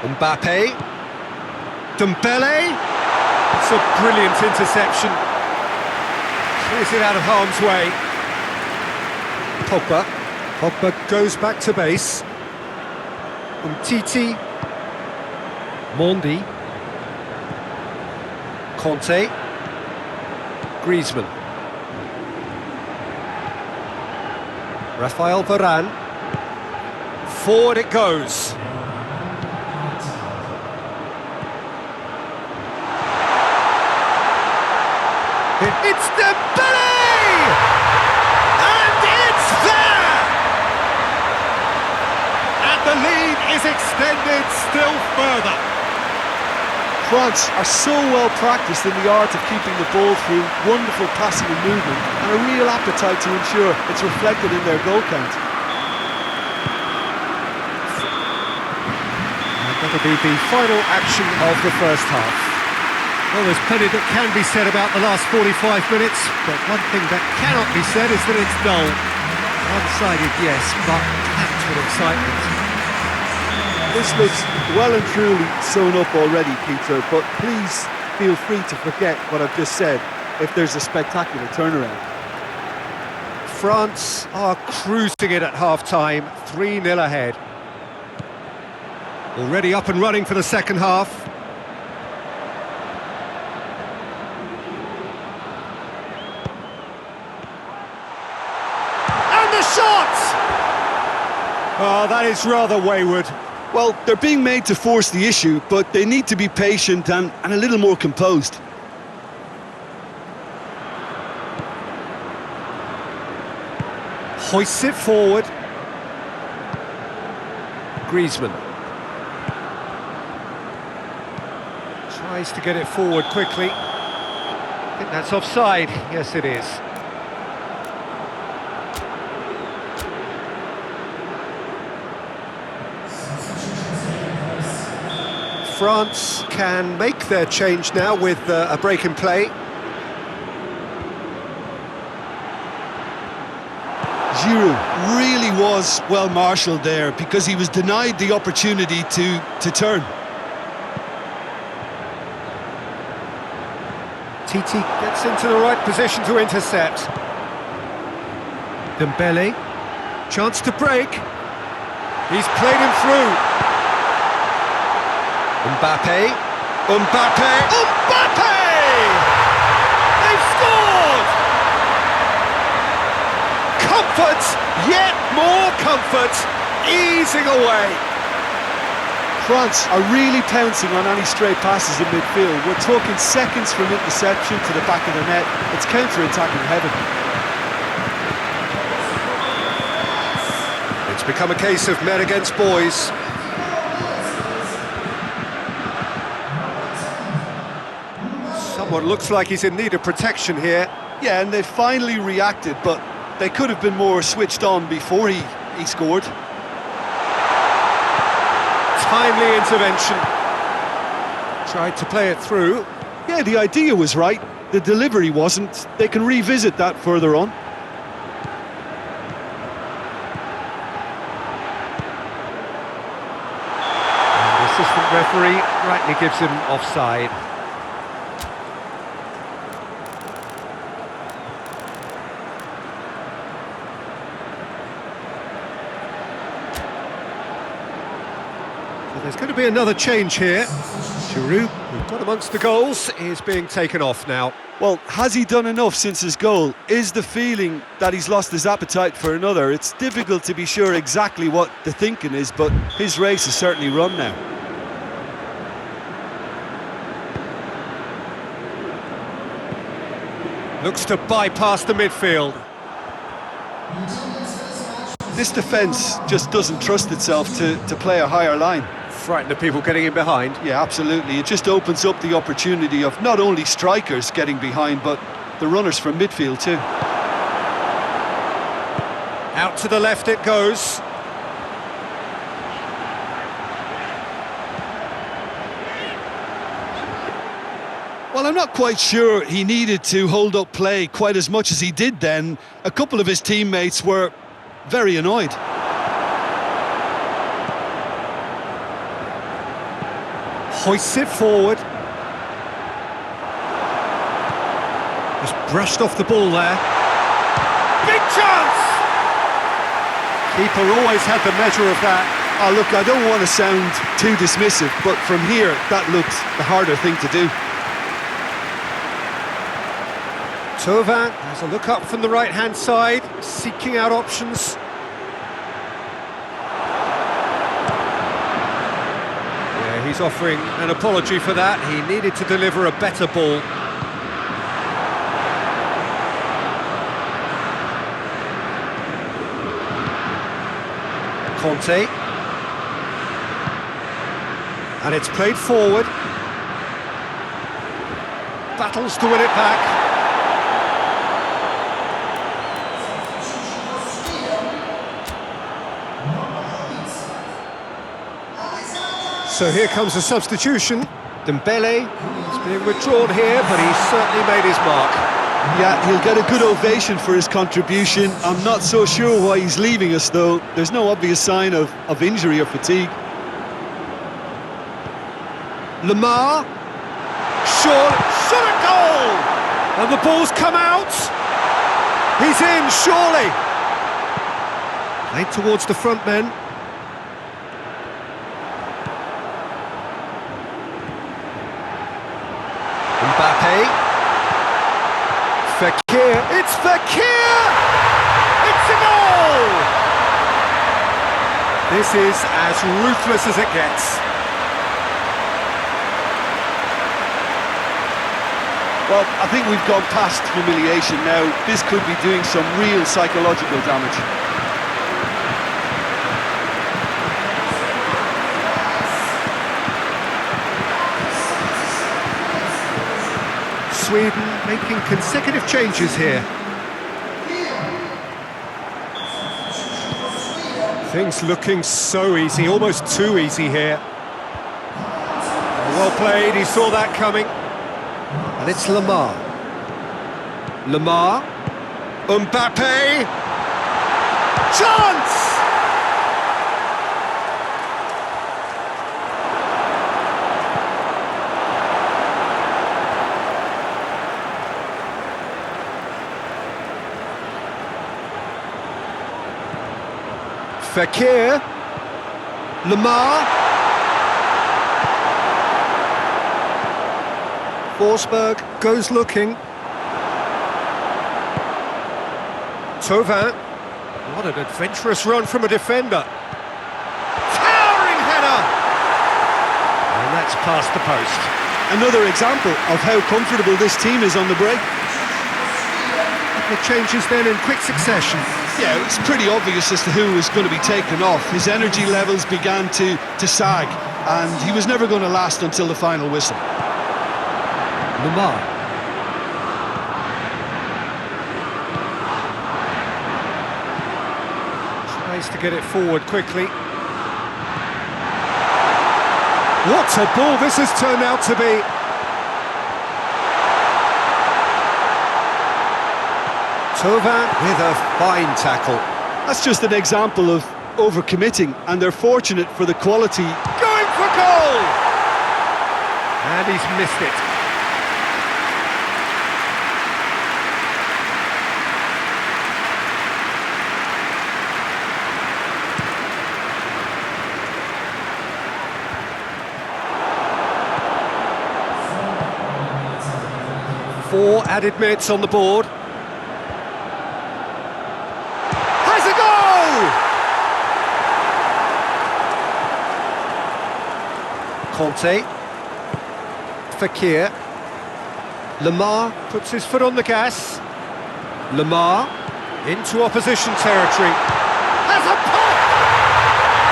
Speaker 1: Mbappe. Dembele. It's a brilliant interception. Clears it out of harm's way. Pogba. Pogba goes back to base. Umtiti. Mondi. Conte. Griezmann. Rafael Varane. Forward it goes. It's Dembele! And it's there! And the lead is extended still further.
Speaker 2: France are so well practiced in the art of keeping the ball through, wonderful passing and movement, and a real appetite to ensure it's reflected in their goal count.
Speaker 1: And that'll be the final action of the first half. Well, there's plenty that can be said about the last 45 minutes, but one thing that cannot be said is that it's dull. One-sided, yes, but packed with excitement.
Speaker 2: This looks well and truly sewn up already, Peter, but please feel free to forget what I've just said if there's a spectacular turnaround.
Speaker 1: France are cruising it at half-time, 3-0 ahead. Already up and running for the second half. And the shot! Oh, that is rather wayward.
Speaker 2: Well, they're being made to force the issue, but they need to be patient and a little more composed.
Speaker 1: Hoists it forward. Griezmann. Tries to get it forward quickly. I think that's offside. Yes, it is. France can make their change now with a break in play.
Speaker 2: Giroud really was well marshalled there because he was denied the opportunity to turn.
Speaker 1: Titi gets into the right position to intercept. Dembele, chance to break. He's played him through. Mbappe. They've scored! Comfort, yet more comfort, easing away.
Speaker 2: France are really pouncing on any stray passes in midfield. We're talking seconds from interception to the back of the net. It's counter-attacking heaven.
Speaker 1: It's become a case of men against boys. Someone looks like he's in need of protection here.
Speaker 2: Yeah, and they finally reacted, but they could have been more switched on before he scored.
Speaker 1: Timely intervention. Tried to play it through.
Speaker 2: Yeah, the idea was right. The delivery wasn't. They can revisit that further on.
Speaker 1: And the assistant referee rightly gives him offside. There's going to be another change here. Giroud, who got amongst the goals, is being taken off now.
Speaker 2: Well, has he done enough since his goal? Is the feeling that he's lost his appetite for another? It's difficult to be sure exactly what the thinking is, but his race is certainly run now.
Speaker 1: Looks to bypass the midfield.
Speaker 2: This defence just doesn't trust itself to play a higher line.
Speaker 1: Frighten the people getting in behind.
Speaker 2: Yeah, absolutely. It just opens up the opportunity of not only strikers getting behind, but the runners from midfield too.
Speaker 1: Out to the left it goes.
Speaker 2: Well, I'm not quite sure he needed to hold up play quite as much as he did then. A couple of his teammates were very annoyed.
Speaker 1: Hoists it forward. Just brushed off the ball there. Big chance! Keeper always had the measure of that.
Speaker 2: Oh, look, I don't want to sound too dismissive, but from here, that looked the harder thing to do.
Speaker 1: Thauvin has a look up from the right-hand side, seeking out options. Yeah, he's offering an apology for that. He needed to deliver a better ball. Conte. And it's played forward. Battles to win it back. So here comes a substitution. Dembele is being withdrawn here, but he's certainly made his mark.
Speaker 2: Yeah, he'll get a good ovation for his contribution. I'm not so sure why he's leaving us, though. There's no obvious sign of injury or fatigue.
Speaker 1: Lamar. Shot at goal! And the ball's come out. He's in, surely! Played towards the front men. Mbappe. Fekir. It's Fekir! It's a goal! This is as ruthless as it gets.
Speaker 2: Well, I think we've gone past humiliation now. This could be doing some real psychological damage.
Speaker 1: Sweden making consecutive changes here. Things looking so easy, almost too easy here. Well played, he saw that coming. And it's Lamar. Lamar. Mbappe. Chance! Fekir. Lamar. Forsberg goes looking. Thauvin. What an adventurous run from a defender. Towering header! And that's past the post.
Speaker 2: Another example of how comfortable this team is on the break.
Speaker 1: The changes then in quick succession.
Speaker 2: Yeah, it's pretty obvious as to who was going to be taken off. His energy levels began to sag, and he was never going to last until the final whistle.
Speaker 1: Lamar. Tries to get it forward quickly. What a ball this has turned out to be! Thauvin with a fine tackle.
Speaker 2: That's just an example of overcommitting, and they're fortunate for the quality.
Speaker 1: Going for goal! And he's missed it. Four added minutes on the board. Has a goal! Conte. Fekir. Lamar puts his foot on the gas. Lamar into opposition territory. Has a pop!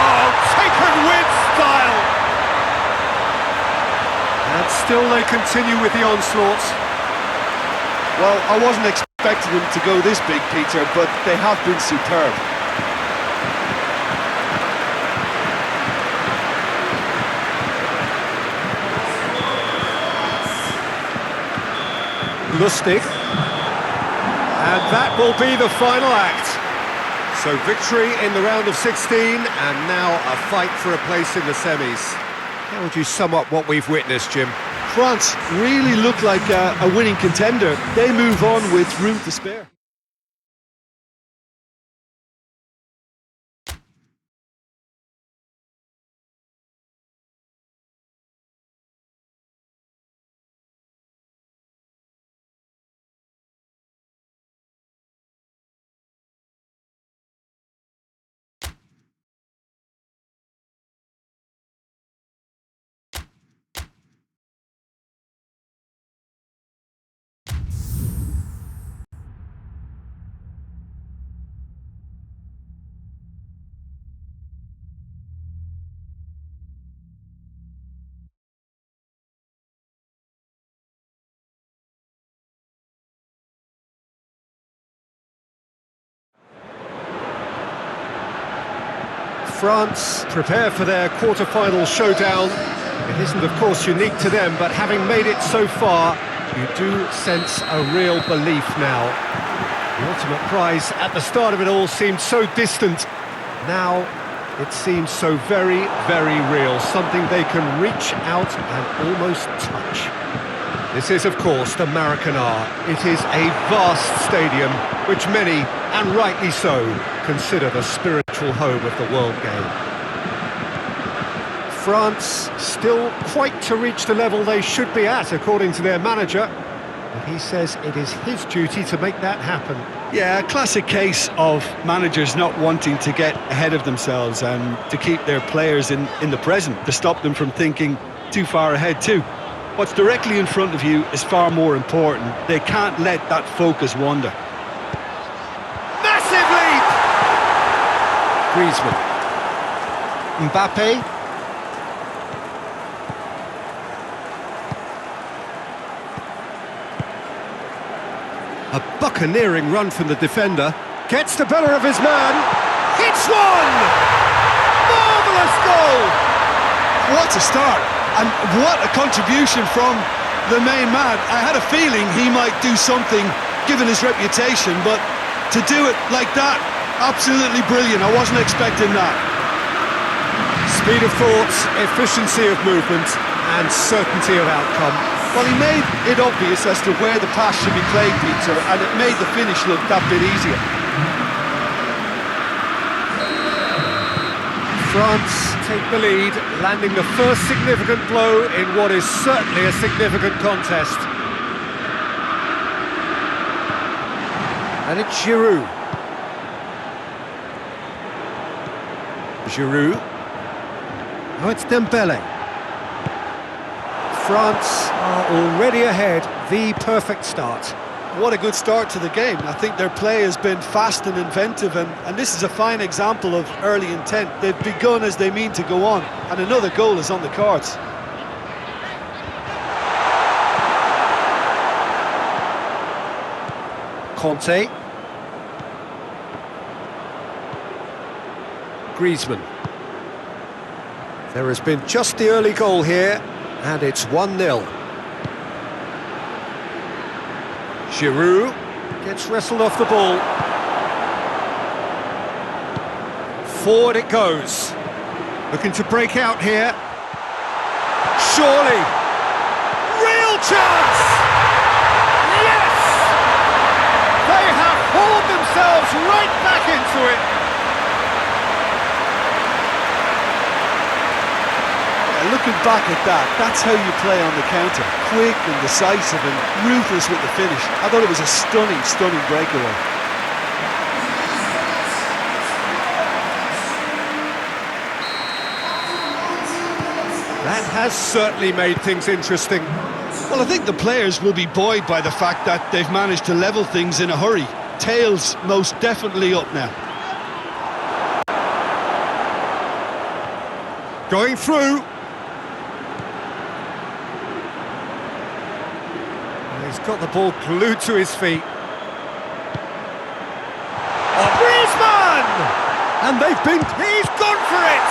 Speaker 1: Oh, taken with style! And still they continue with the onslaughts.
Speaker 2: Well, I wasn't expecting them to go this big, Peter, but they have been superb.
Speaker 1: Lustig. And that will be the final act. So victory in the round of 16, and now a fight for a place in the semis. How would you sum up what we've witnessed, Jim?
Speaker 2: France really look like a winning contender. They move on with room to spare.
Speaker 1: France prepare for their quarter-final showdown. It isn't, of course, unique to them, but having made it so far, you do sense a real belief now. The ultimate prize at the start of it all seemed so distant. Now it seems so very, very real, something they can reach out and almost touch. This is, of course, the Maracanã. It is a vast stadium, which many, and rightly so, consider the spiritual home of the world game. France still quite to reach the level they should be at, according to their manager. But he says it is his duty to make that happen.
Speaker 2: Yeah, a classic case of managers not wanting to get ahead of themselves and to keep their players in the present, to stop them from thinking too far ahead too. What's directly in front of you is far more important. They can't let that focus wander.
Speaker 1: Massive leap! Griezmann. Mbappe. A buccaneering run from the defender. Gets the better of his man. Hits one! Marvellous goal!
Speaker 2: What a start! And what a contribution from the main man. I had a feeling he might do something, given his reputation, but to do it like that, absolutely brilliant. I wasn't expecting that.
Speaker 1: Speed of thought, efficiency of movement, and certainty of outcome.
Speaker 2: Well, he made it obvious as to where the pass should be played, Peter, and it made the finish look that bit easier.
Speaker 1: France take the lead, landing the first significant blow in what is certainly a significant contest. And it's Giroud. Giroud. Now it's Dembele. France are already ahead, the perfect start.
Speaker 2: What a good start to the game. I think their play has been fast and inventive, and this is a fine example of early intent. They've begun as they mean to go on, and another goal is on the cards.
Speaker 1: Conte. Griezmann. There has been just the early goal here, and it's 1-0. Giroud gets wrestled off the ball. Forward it goes. Looking to break out here. Surely. Real chance! Yes! They have hauled themselves right back into it.
Speaker 2: Looking back at that, that's how you play on the counter. Quick and decisive and ruthless with the finish. I thought it was a stunning, stunning breakaway.
Speaker 1: That has certainly made things interesting.
Speaker 2: Well, I think the players will be buoyed by the fact that they've managed to level things in a hurry. Tails most definitely up now.
Speaker 1: Going through. He's got the ball glued to his feet. Oh, Griezmann! And he's gone for it!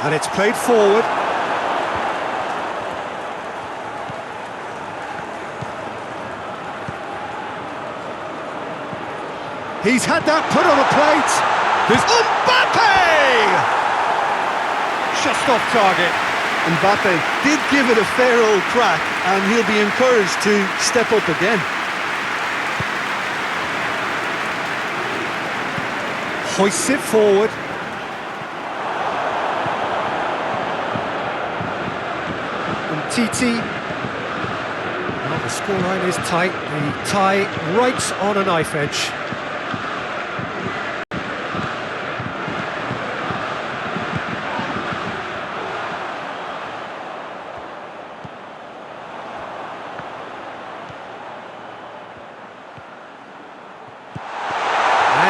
Speaker 1: And it's played forward. He's had that put on a plate. There's Mbappe! Just off target.
Speaker 2: Mbappe did give it a fair old crack, and he'll be encouraged to step up again.
Speaker 1: Hoists it forward. And Titi. Well, the scoreline is tight. The tie right on a knife edge.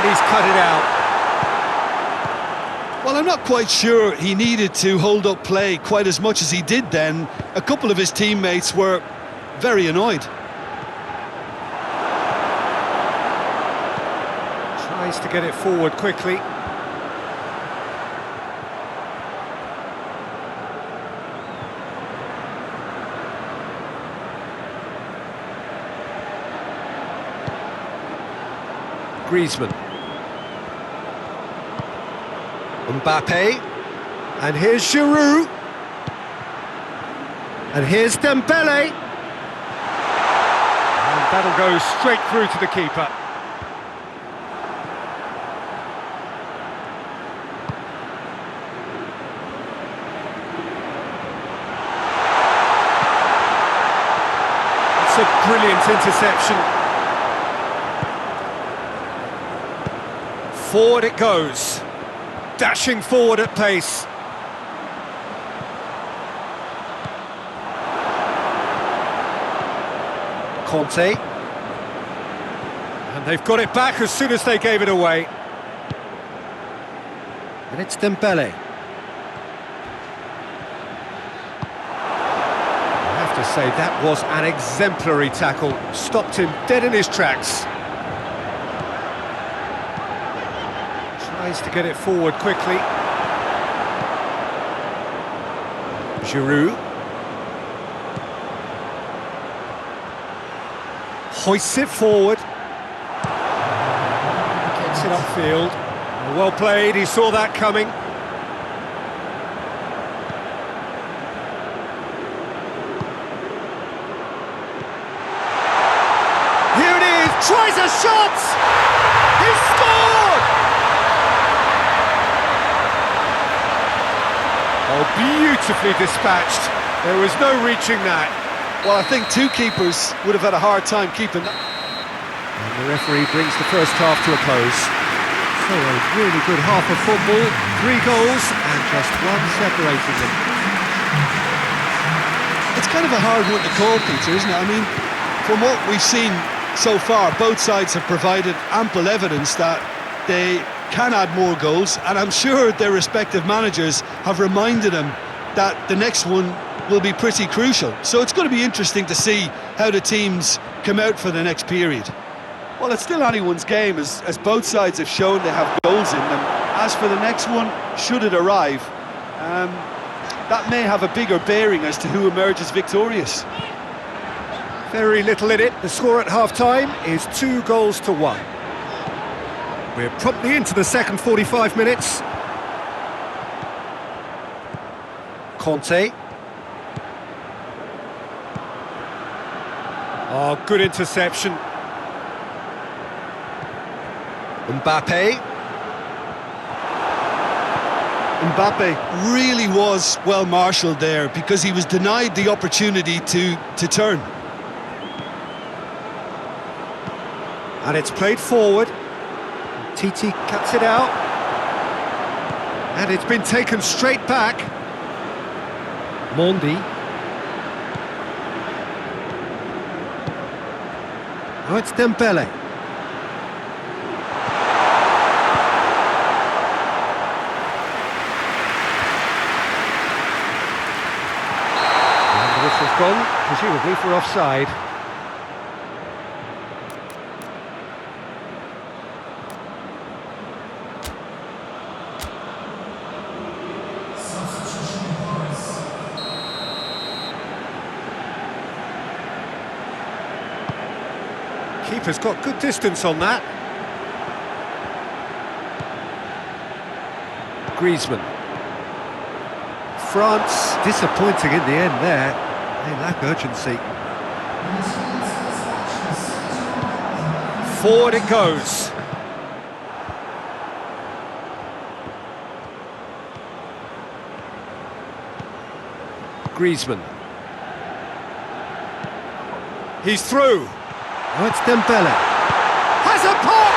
Speaker 1: He's cut it out.
Speaker 2: Well, I'm not quite sure he needed to hold up play quite as much as he did then. A couple of his teammates were very annoyed.
Speaker 1: Tries to get it forward quickly. Griezmann. Mbappe, and here's Giroud. And here's Dembele. And that'll go straight through to the keeper. It's a brilliant interception. Forward it goes. Dashing forward at pace. Conte. And they've got it back as soon as they gave it away. And it's Dembele. I have to say, that was an exemplary tackle. Stopped him dead in his tracks. Tries to get it forward quickly. Giroud. Hoists it forward. Gets it upfield. Well played, he saw that coming. Here it is, tries a shot! He scored! Oh, beautifully dispatched. There was no reaching that.
Speaker 2: Well, I think two keepers would have had a hard time keeping that.
Speaker 1: And the referee brings the first half to a close. So a really good half of football, 3 goals and just one separating them.
Speaker 2: It's kind of a hard one to call, Peter, isn't it? I mean, from what we've seen so far, both sides have provided ample evidence that they can add more goals, and I'm sure their respective managers have reminded them that the next one will be pretty crucial. So it's going to be interesting to see how the teams come out for the next period. Well, it's still anyone's game, as both sides have shown they have goals in them. As for the next one, should it arrive, that may have a bigger bearing as to who emerges victorious.
Speaker 1: Very little in it. The score at half-time is 2-1. We're promptly into the second 45 minutes. Conte. Oh, good interception. Mbappe.
Speaker 2: Mbappe really was well marshalled there because he was denied the opportunity to turn.
Speaker 1: And it's played forward. Titi cuts it out. And it's been taken straight back. Mondi. Oh, it's Dembele. And the whistle's gone, presumably for offside. Keeper's got good distance on that. Griezmann. France disappointing in the end there. They lack urgency. Forward it goes. Griezmann. He's through. Oh, it's Dembele. Has a pop!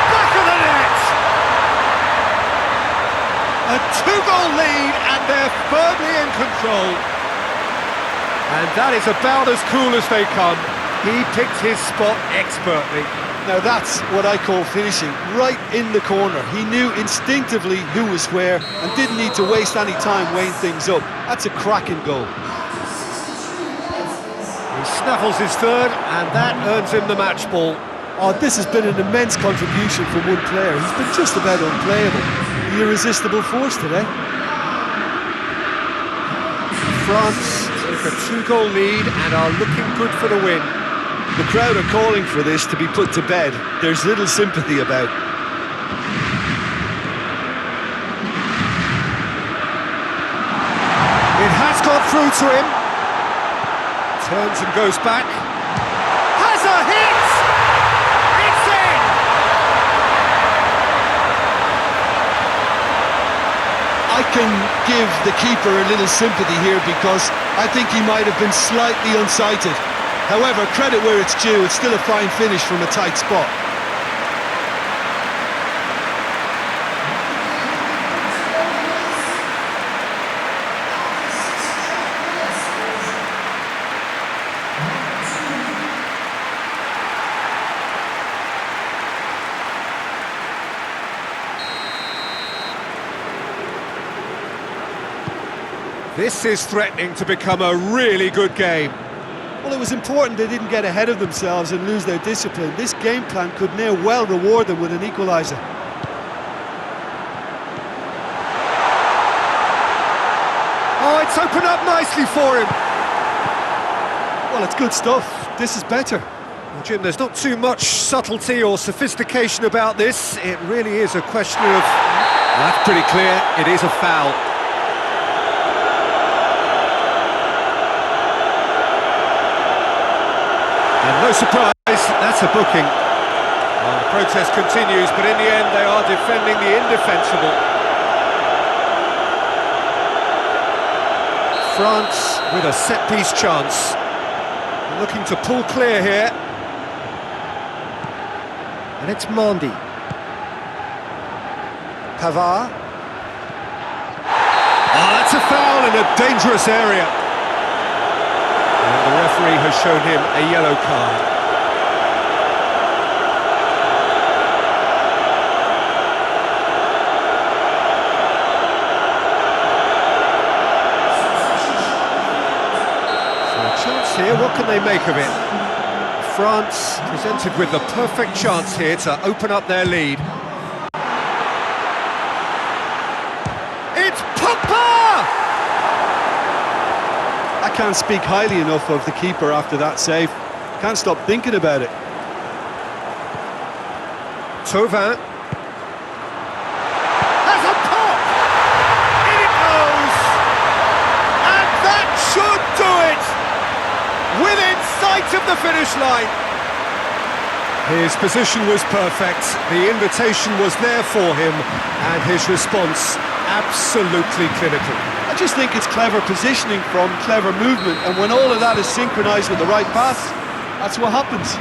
Speaker 1: Back of the net! A 2-goal lead and they're firmly in control. And that is about as cool as they come. He picked his spot expertly.
Speaker 2: Now that's what I call finishing, right in the corner. He knew instinctively who was where and didn't need to waste any time weighing things up. That's a cracking goal.
Speaker 1: He snaffles his third, and that earns him the match ball.
Speaker 2: Oh, this has been an immense contribution from one player. He's been just about unplayable. The irresistible force today.
Speaker 1: France take a 2-goal lead and are looking good for the win.
Speaker 2: The crowd are calling for this to be put to bed. There's little sympathy about.
Speaker 1: It has got through to him. Turns and goes back. Has a hit! It's in!
Speaker 2: I can give the keeper a little sympathy here because I think he might have been slightly unsighted. However, credit where it's due, it's still a fine finish from a tight spot.
Speaker 1: This is threatening to become a really good game.
Speaker 2: Well, it was important they didn't get ahead of themselves and lose their discipline. This game plan could now well reward them with an equaliser.
Speaker 1: Oh, it's opened up nicely for him.
Speaker 2: Well, it's good stuff. This is better.
Speaker 1: Well, Jim, there's not too much subtlety or sophistication about this. It really is a question of... Well, that's pretty clear. It is a foul. And no surprise, that's a booking. Well, the protest continues, but in the end they are defending the indefensible. France with a set-piece chance. Looking to pull clear here. And it's Mendy. Pavard. Oh, that's a foul in a dangerous area. And the referee has shown him a yellow card. So a chance here, what can they make of it? France presented with the perfect chance here to open up their lead. It's Pogba!
Speaker 2: I can't speak highly enough of the keeper after that save. Can't stop thinking about it.
Speaker 1: Thauvin has a pop! In it goes! And that should do it! Within sight of the finish line! His position was perfect, the invitation was there for him, and his response absolutely clinical.
Speaker 2: I just think it's clever positioning from clever movement, and when all of that is synchronised with the right pass, that's what happens.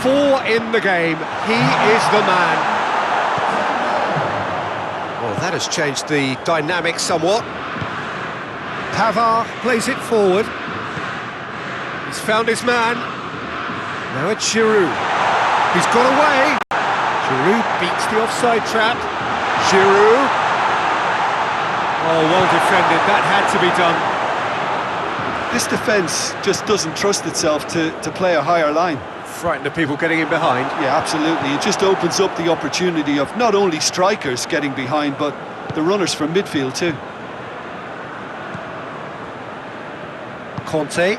Speaker 1: 4 in the game, he is the man. Well, that has changed the dynamic somewhat. Pavard plays it forward. He's found his man. Now it's Giroud. He's got away. Giroud beats the offside trap. Giroud. Oh, well defended. That had to be done.
Speaker 2: This defence just doesn't trust itself to play a higher line.
Speaker 1: Frightened of people getting in behind.
Speaker 2: Yeah, absolutely. It just opens up the opportunity of not only strikers getting behind, but the runners from midfield too.
Speaker 1: Conte.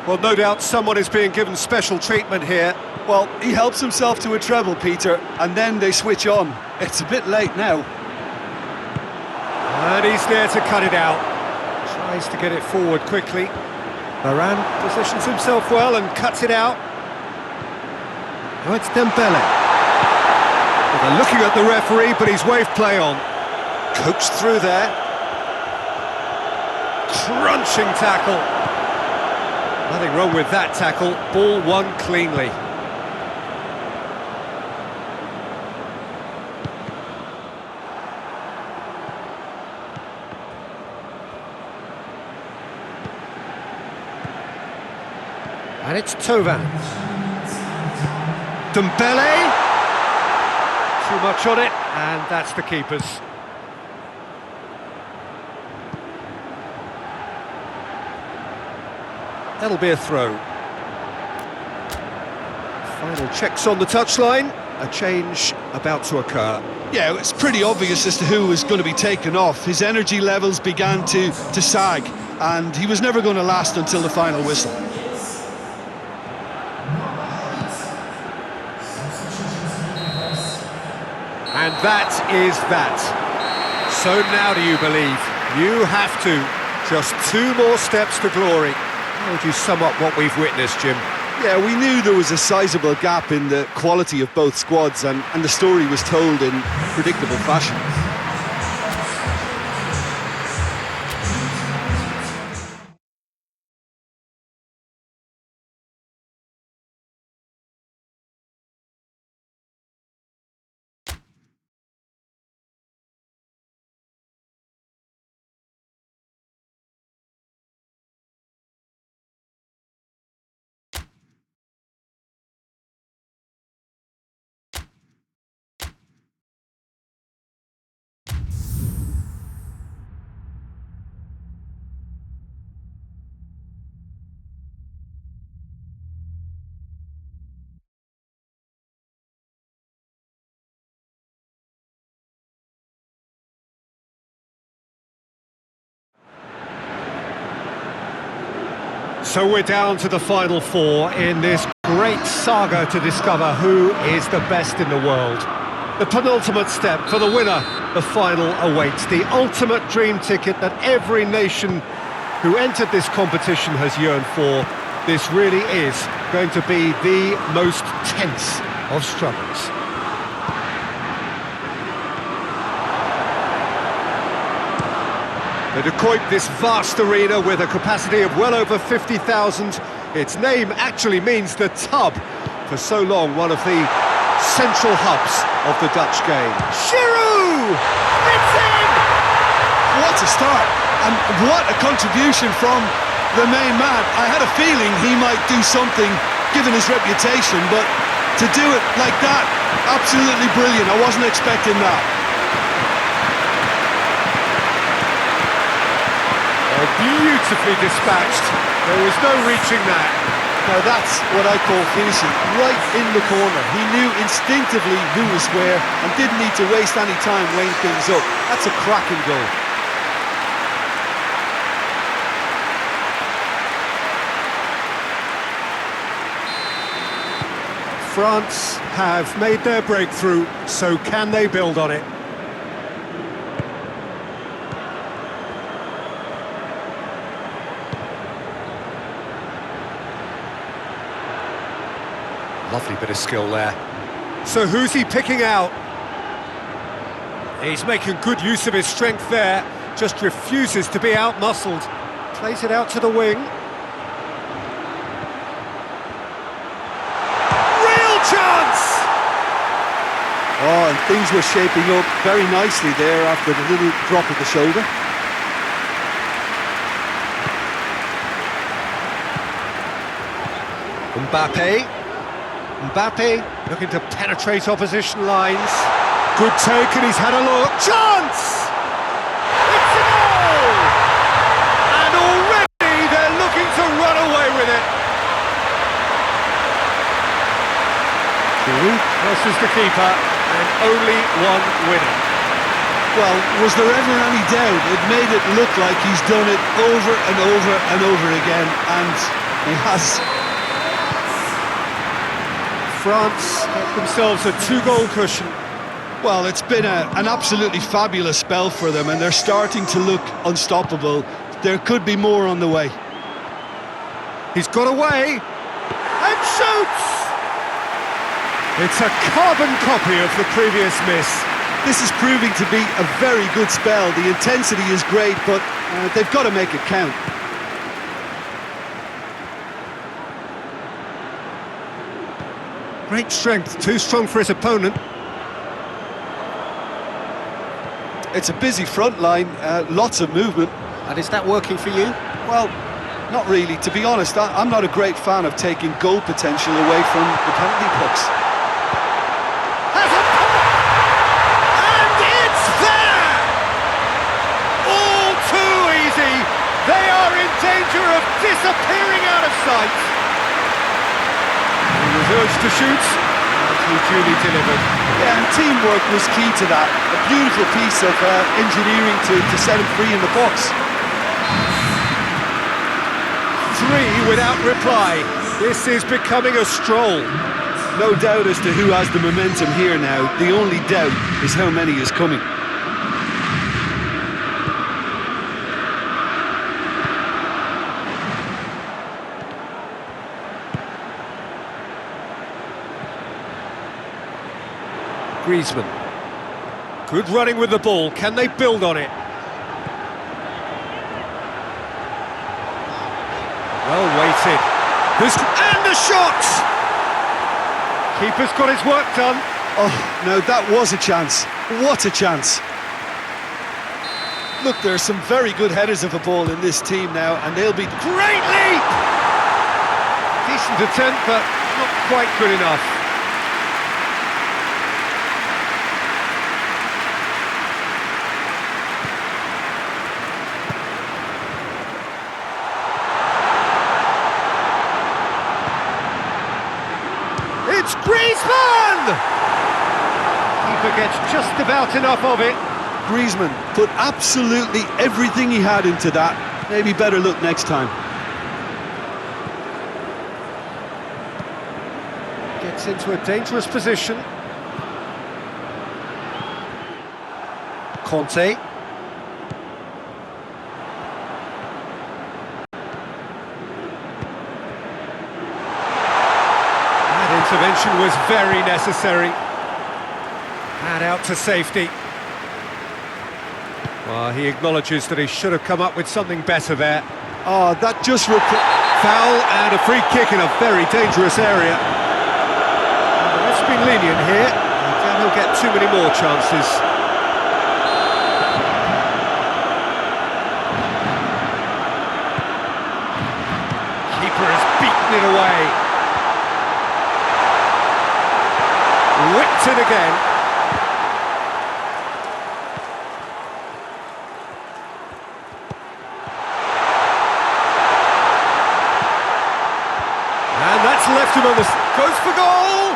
Speaker 1: Well, no doubt someone is being given special treatment here.
Speaker 2: Well, he helps himself to a treble, Peter, and then they switch on. It's a bit late now.
Speaker 1: And he's there to cut it out. Tries to get it forward quickly. Varane positions himself well and cuts it out. Now it's Dembele. Well, they're looking at the referee, but he's waved play on. Coaxed through there. Crunching tackle. Nothing wrong with that tackle. Ball won cleanly. And it's Thauvin. Dembele. Too much on it, and that's the keeper's. That'll be a throw. Final checks on the touchline. A change about to occur.
Speaker 2: Yeah, it's pretty obvious as to who was going to be taken off. His energy levels began to sag, and he was never going to last until the final whistle.
Speaker 1: And that is that. So now do you believe? You have to. Just 2 more steps to glory. How would you sum up what we've witnessed, Jim?
Speaker 2: Yeah, we knew there was a sizable gap in the quality of both squads, and the story was told in predictable fashion.
Speaker 1: So we're down to the final 4 in this great saga to discover who is the best in the world. The penultimate step for the winner, the final awaits. The ultimate dream ticket that every nation who entered this competition has yearned for. This really is going to be the most tense of struggles. They equip this vast arena with a capacity of well over 50,000. Its name actually means the tub. For so long, one of the central hubs of the Dutch game. Giroud! It's in!
Speaker 2: What a start, and what a contribution from the main man. I had a feeling he might do something, given his reputation, but to do it like that, absolutely brilliant. I wasn't expecting that.
Speaker 1: Beautifully dispatched. There was no reaching that.
Speaker 2: Now that's what I call finishing, right in the corner. He knew instinctively who was where and didn't need to waste any time weighing things up. That's a cracking goal.
Speaker 1: France have made their breakthrough, so can they build on it? Lovely bit of skill there. So who's he picking out? He's making good use of his strength there, just refuses to be out-muscled. Plays it out to the wing. Real chance!
Speaker 2: Oh, and things were shaping up very nicely there after the little drop of the shoulder.
Speaker 1: Mbappe looking to penetrate opposition lines. Good take, and he's had a look. Chance! It's a goal! And already they're looking to run away with it. Giroud versus the keeper, and only one winner.
Speaker 2: Well, was there ever any doubt? It made it look like he's done it over and over and over again, and he has.
Speaker 1: France get themselves a 2-goal cushion.
Speaker 2: Well, it's been an absolutely fabulous spell for them, and they're starting to look unstoppable. There could be more on the way.
Speaker 1: He's got away and shoots! It's a carbon copy of the previous miss.
Speaker 2: This is proving to be a very good spell. The intensity is great, but they've got to make it count.
Speaker 1: Great strength, too strong for his opponent.
Speaker 2: It's a busy front line, lots of movement.
Speaker 1: And is that working for you?
Speaker 2: Well, not really. To be honest, I'm not a great fan of taking goal potential away from the penalty box.
Speaker 1: Has a pop! And it's there! All too easy. They are in danger of disappearing out of sight. He was urged to shoot, and he duly delivered.
Speaker 2: Yeah, and teamwork was key to that. A beautiful piece of engineering to set him free in the box.
Speaker 1: 3 without reply. This is becoming a stroll.
Speaker 2: No doubt as to who has the momentum here now. The only doubt is how many is coming.
Speaker 1: Griezmann. Good running with the ball. Can they build on it? Well weighted. And the shot! Keeper's got his work done.
Speaker 2: Oh, no, that was a chance. What a chance. Look, there are some very good headers of a ball in this team now, and they'll be...
Speaker 1: Great leap! Decent attempt, but not quite good enough. It's Griezmann! Keeper gets just about enough of it.
Speaker 2: Griezmann put absolutely everything he had into that. Maybe better look next time.
Speaker 1: Gets into a dangerous position. Conte. Intervention was very necessary. And out to safety. Well, he acknowledges that he should have come up with something better there.
Speaker 2: Oh, that just...
Speaker 1: Foul and a free kick in a very dangerous area. The ref's been lenient here. I doubt he'll get too many more chances. Keeper has beaten it away. Whipped it again. And that's left him on the... Goes for goal!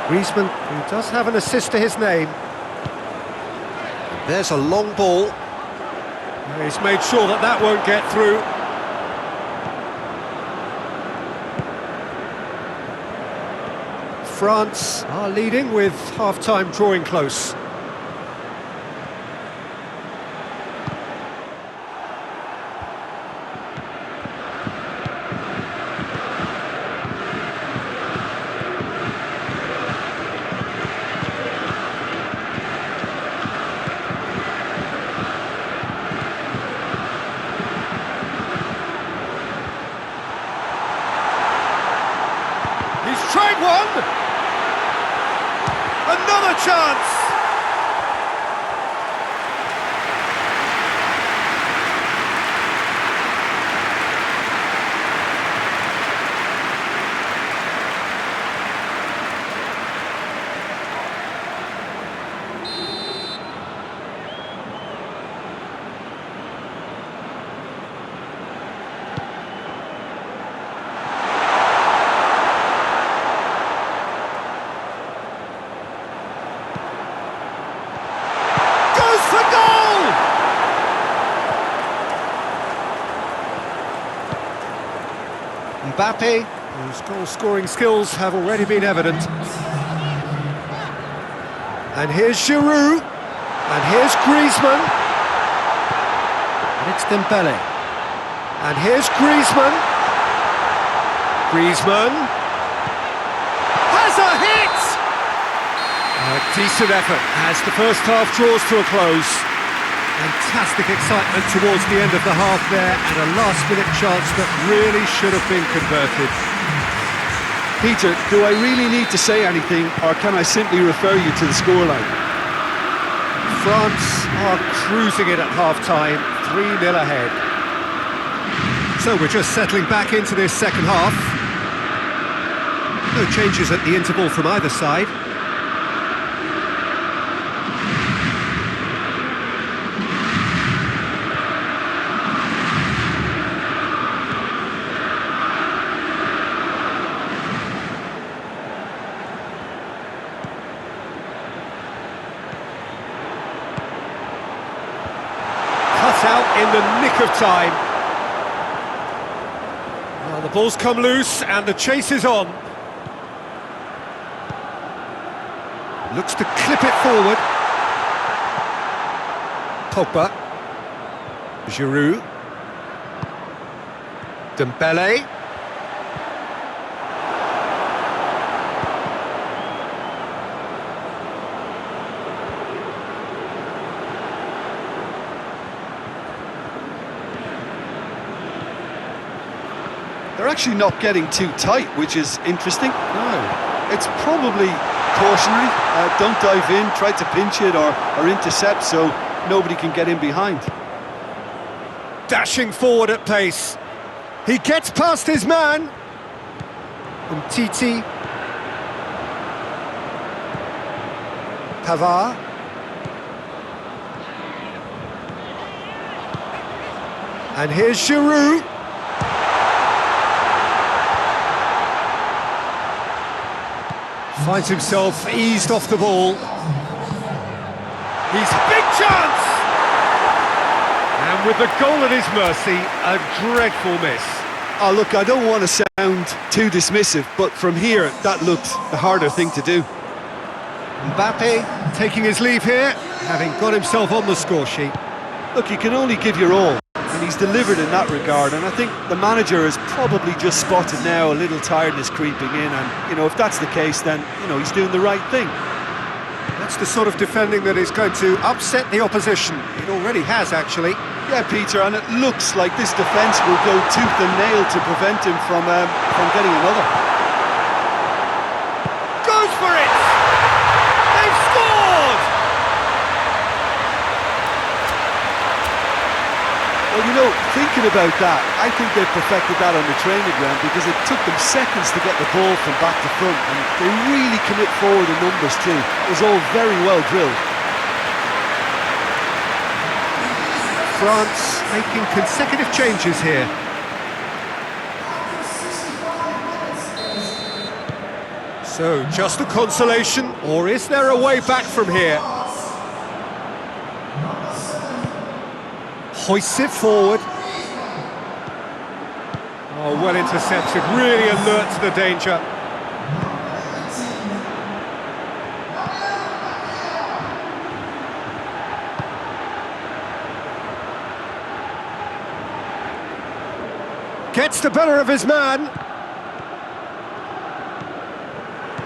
Speaker 1: Griezmann, who does have an assist to his name. There's a long ball. He's made sure that that won't get through. France are leading with half-time drawing close. He's tried one! Another chance! Mbappe, whose goal-scoring skills have already been evident. And here's Giroud, and here's Griezmann, and it's Dembele. And here's Griezmann. Griezmann has a hit! A decent effort as the first half draws to a close. Fantastic excitement towards the end of the half there, and a last-minute chance that really should have been converted.
Speaker 2: Peter, do I really need to say anything, or can I simply refer you to the scoreline?
Speaker 1: France are cruising it at half-time, 3-0 ahead. So we're just settling back into this second half. No changes at the interval from either side. Out in the nick of time. Well, the ball's come loose and the chase is on. Looks to clip it forward. Pogba. Giroud. Dembele.
Speaker 2: They're actually not getting too tight, which is interesting.
Speaker 1: No.
Speaker 2: It's probably cautionary. Don't dive in, try to pinch it or intercept so nobody can get in behind.
Speaker 1: Dashing forward at pace. He gets past his man. And Titi. Pavard. And here's Giroud. Finds himself eased off the ball. He's big chance! And with the goal at his mercy, a dreadful miss.
Speaker 2: Oh, look, I don't want to sound too dismissive, but from here, that looked the harder thing to do.
Speaker 1: Mbappe taking his leave here, having got himself on the score sheet.
Speaker 2: Look, you can only give your all, and he's delivered in that regard, and I think the manager has probably just spotted now a little tiredness creeping in, and, you know, if that's the case, then, you know, he's doing the right thing.
Speaker 1: That's the sort of defending that is going to upset the opposition. It already has, actually.
Speaker 2: Yeah, Peter, and it looks like this defence will go tooth and nail to prevent him from getting another.
Speaker 1: Goes for it! They've scored!
Speaker 2: Well, you know, thinking about that, I think they've perfected that on the training ground because it took them seconds to get the ball from back to front, and they really commit forward in numbers too. It was all very well drilled.
Speaker 1: France making consecutive changes here. So, just a consolation, or is there a way back from here? Hoists it forward. Oh, well intercepted, really alert to the danger. Gets the better of his man.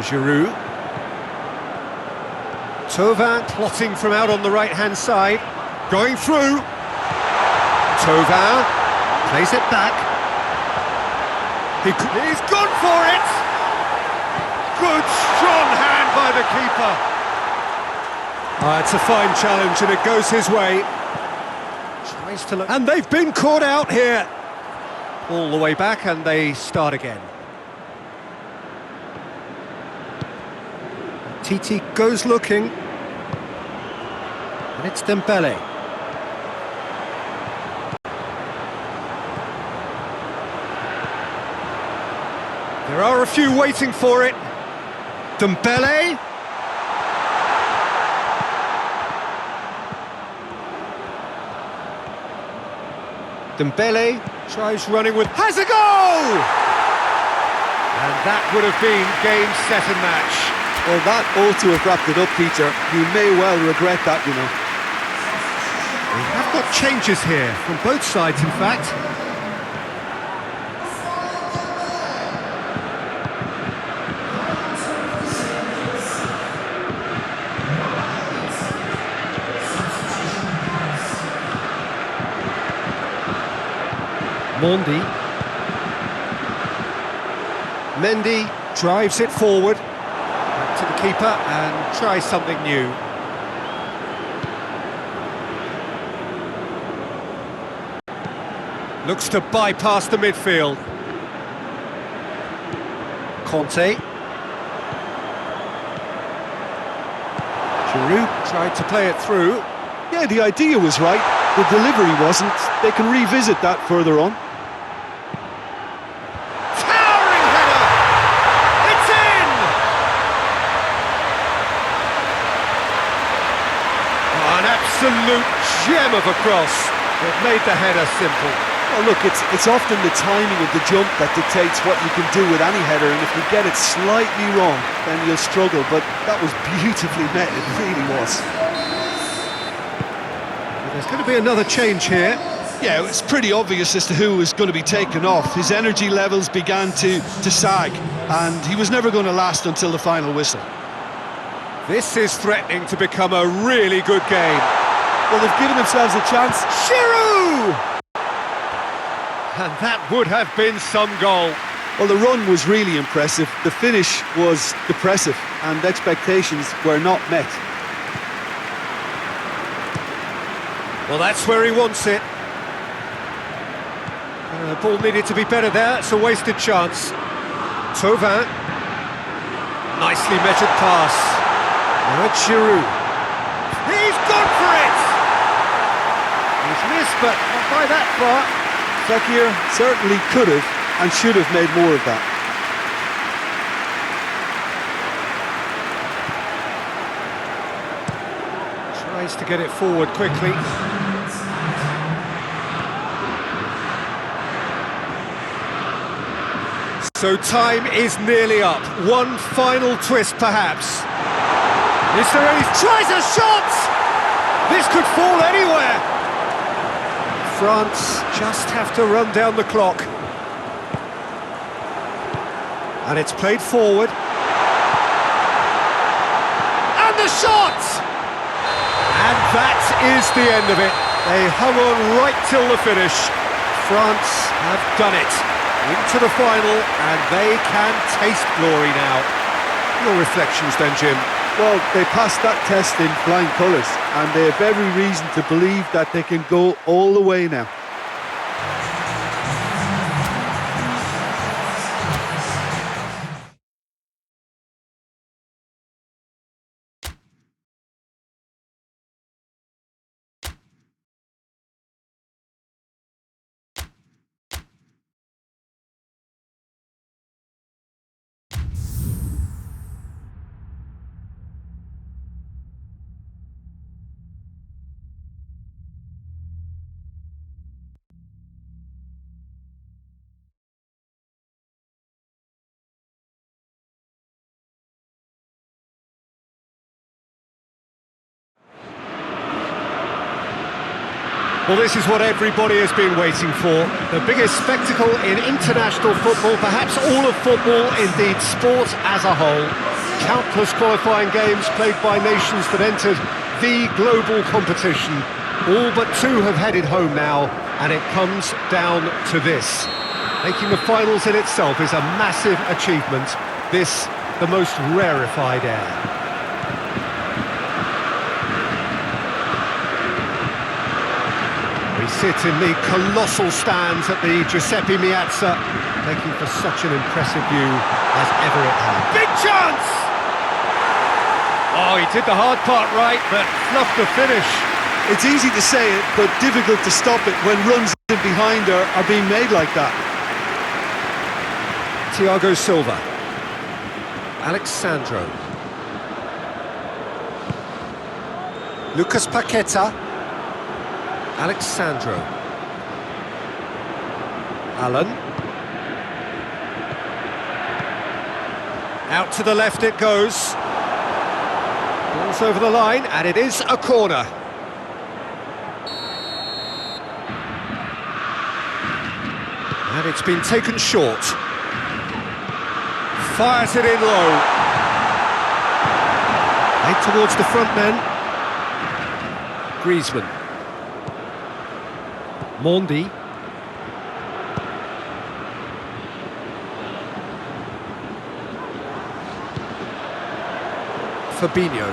Speaker 1: Giroud. Thauvin plotting from out on the right-hand side. Going through. Thauvin plays it back. He's gone for it! Good, strong hand by the keeper. It's a fine challenge and it goes his way. Tries to look... And they've been caught out here. All the way back and they start again. Titi goes looking. And it's Dembele. There are a few waiting for it. Dembele. Dembele tries running with... Has a goal! And that would have been game, set and match.
Speaker 2: Well, that ought to have wrapped it up, Peter. You may well regret that, you know.
Speaker 1: We have got changes here, from both sides, in fact. Mendy drives it forward back to the keeper and tries something new. Looks to bypass the midfield. Conte. Giroud tried to play it through.
Speaker 2: Yeah, the idea was right, the delivery wasn't. They can revisit that further on.
Speaker 1: Absolute gem of a cross. It made the header simple.
Speaker 2: Well, look, it's often the timing of the jump that dictates what you can do with any header, and if you get it slightly wrong, then you'll struggle, but that was beautifully met, it really was.
Speaker 1: Well, there's going to be another change here.
Speaker 2: Yeah, it's pretty obvious as to who was going to be taken off. His energy levels began to sag, and he was never going to last until the final whistle.
Speaker 1: This is threatening to become a really good game.
Speaker 2: Well, they've given themselves a chance.
Speaker 1: Giroud! And that would have been some goal.
Speaker 2: Well, the run was really impressive. The finish was depressive, and expectations were not met.
Speaker 1: Well, that's where he wants it. Ball needed to be better there. It's a wasted chance. Thauvin. Nicely measured pass. Now it's Giroud. He's gone for it! He's missed, but not by that far.
Speaker 2: Fekir certainly could have and should have made more of that.
Speaker 1: Tries to get it forward quickly. So time is nearly up. One final twist, perhaps. Is there any... Tries a shot! This could fall anywhere! France just have to run down the clock. And it's played forward. And the shot! And that is the end of it. They hung on right till the finish. France have done it. Into the final, and they can taste glory now. Your reflections then, Jim?
Speaker 2: Well, they passed that test in flying colours, and they have every reason to believe that they can go all the way now.
Speaker 1: Well, this is what everybody has been waiting for. The biggest spectacle in international football, perhaps all of football, indeed sport as a whole. Countless qualifying games played by nations that entered the global competition. All but two have headed home now, and it comes down to this. Making the finals in itself is a massive achievement. This, the most rarefied air. We sit in the colossal stands at the Giuseppe Meazza, making for such an impressive view as ever it had. Big chance! Oh, he did the hard part right, but fluffed the finish.
Speaker 2: It's easy to say it, but difficult to stop it when runs in behind are being made like that.
Speaker 1: Thiago Silva. Alexandro. Lucas Paqueta. Alexandro. Allen. Out to the left it goes. Ball's over the line, and it is a corner. And it's been taken short. Fires it in low. Right towards the front men. Griezmann. Mondi. Fabinho.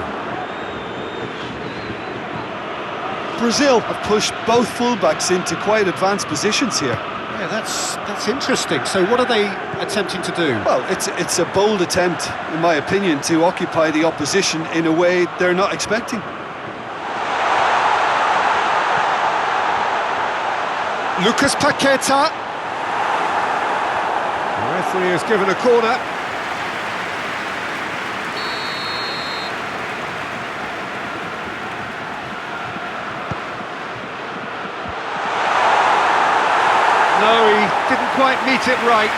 Speaker 2: Brazil have pushed both fullbacks into quite advanced positions here.
Speaker 1: Yeah, that's interesting. So what are they attempting to do?
Speaker 2: Well, it's a bold attempt, in my opinion, to occupy the opposition in a way they're not expecting.
Speaker 1: Lucas Paqueta. The referee has given a corner. No, he didn't quite meet it right.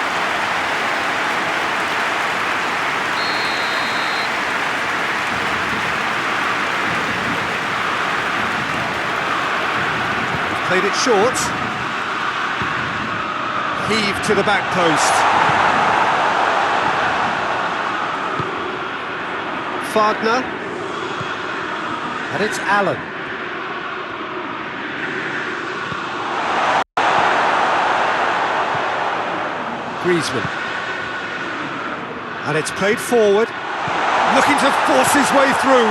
Speaker 1: Played it short. Heave to the back post. Fagner. And it's Allen. Griezmann. And it's played forward, looking to force his way through.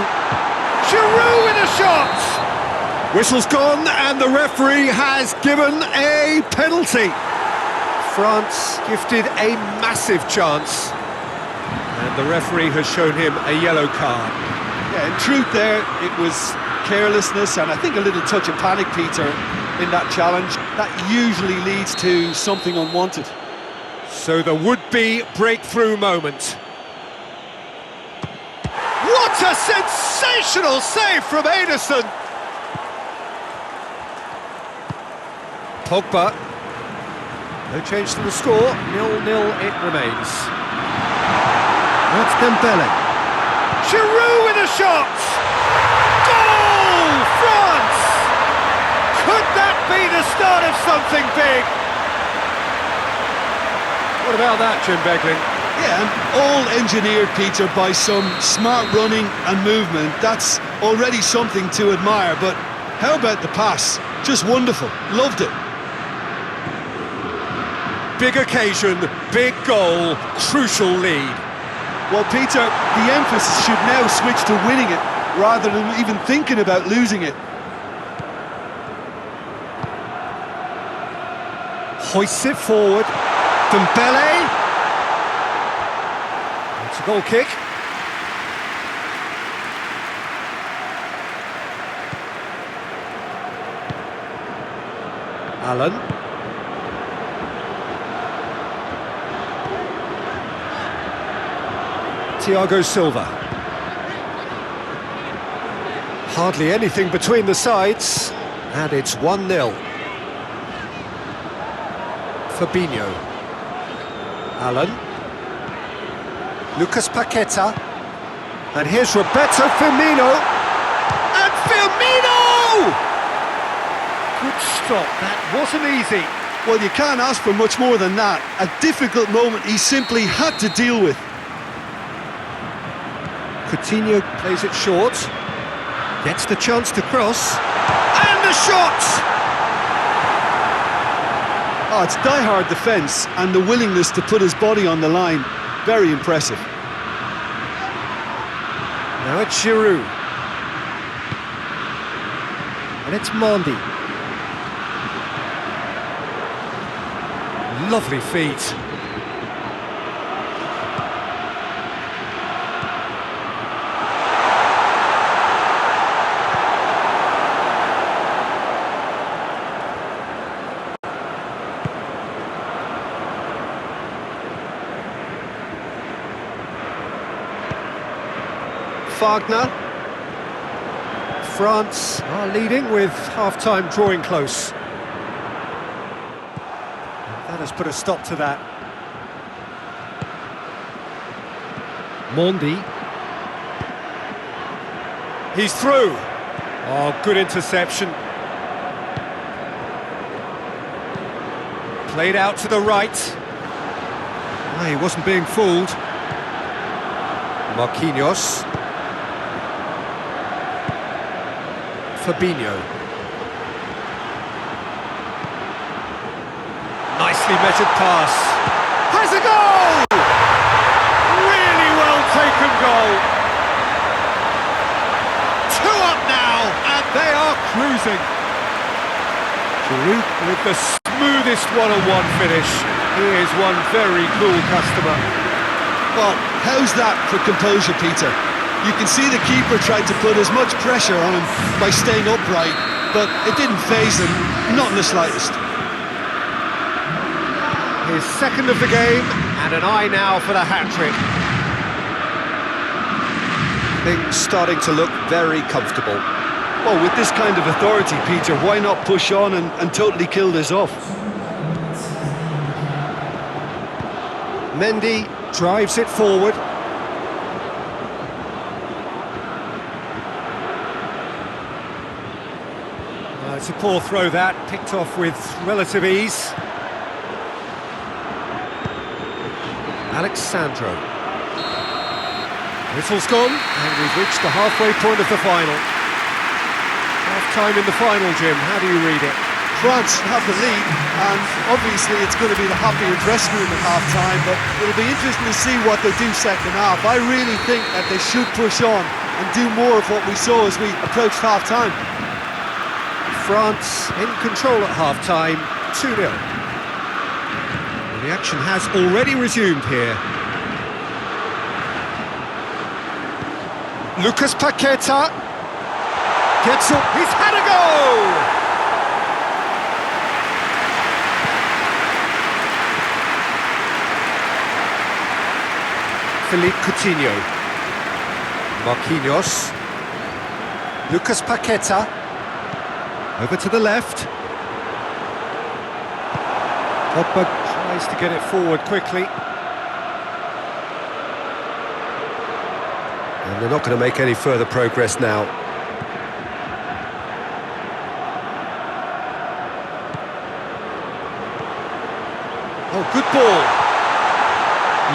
Speaker 1: Giroud with a shot! Whistle's gone and the referee has given a penalty. France gifted a massive chance. And the referee has shown him a yellow card.
Speaker 2: Yeah, in truth there, it was carelessness and I think a little touch of panic, Peter, in that challenge. That usually leads to something unwanted.
Speaker 1: So the would-be breakthrough moment. What a sensational save from Ederson! Pogba. No change to the score, 0-0 it remains. That's Dembele. Giroud with a shot! Goal! France! Could that be the start of something big? What about that, Jim Beglin?
Speaker 2: Yeah, and all engineered, Peter, by some smart running and movement. That's already something to admire, but how about the pass? Just wonderful, loved it.
Speaker 1: Big occasion, big goal, crucial lead.
Speaker 2: Well, Peter, the emphasis should now switch to winning it, rather than even thinking about losing it.
Speaker 1: Hoists it forward. Dembele. It's a goal kick. Allen. Thiago Silva. Hardly anything between the sides, and it's 1-0. Fabinho. Allen. Lucas Paqueta. And here's Roberto Firmino. And Firmino! Good stop, that wasn't easy.
Speaker 2: Well, you can't ask for much more than that. A difficult moment he simply had to deal with.
Speaker 1: Coutinho plays it short. Gets the chance to cross. And the shot!
Speaker 2: Oh, it's die-hard defence and the willingness to put his body on the line. Very impressive.
Speaker 1: Now it's Giroud. And it's Mendy. Lovely feet. Wagner. France are leading with half-time drawing close. That has put a stop to that. Mendy. He's through. Oh, good interception. Played out to the right. Oh, he wasn't being fooled. Marquinhos. Fabinho. Nicely measured pass. Has a goal! Really well taken goal. 2 up now, and they are cruising. Giroud with the smoothest one-on-one finish. He is one very cool customer.
Speaker 2: Well, how's that for composure, Peter? You can see the keeper tried to put as much pressure on him by staying upright, but it didn't faze him, not in the slightest.
Speaker 1: His second of the game, and an eye now for the hat-trick. Things starting to look very comfortable.
Speaker 2: Well, with this kind of authority, Peter, why not push on and totally kill this off?
Speaker 1: Mendy drives it forward. It's a poor throw that, picked off with relative ease. Alexandro. Whistle's gone, and we've reached the halfway point of the final. Half-time in the final, Jim, how do you read it?
Speaker 2: France have the lead, and obviously it's going to be the happier dressing room at half-time, but it'll be interesting to see what they do second half. I really think that they should push on and do more of what we saw as we approached half-time.
Speaker 1: France in control at half-time, 2-0. The action has already resumed here. Lucas Paqueta gets up, he's had a go! Philippe Coutinho, Marquinhos, Lucas Paqueta, over to the left. Pogba tries to get it forward quickly. And they're not going to make any further progress now. Oh, good ball.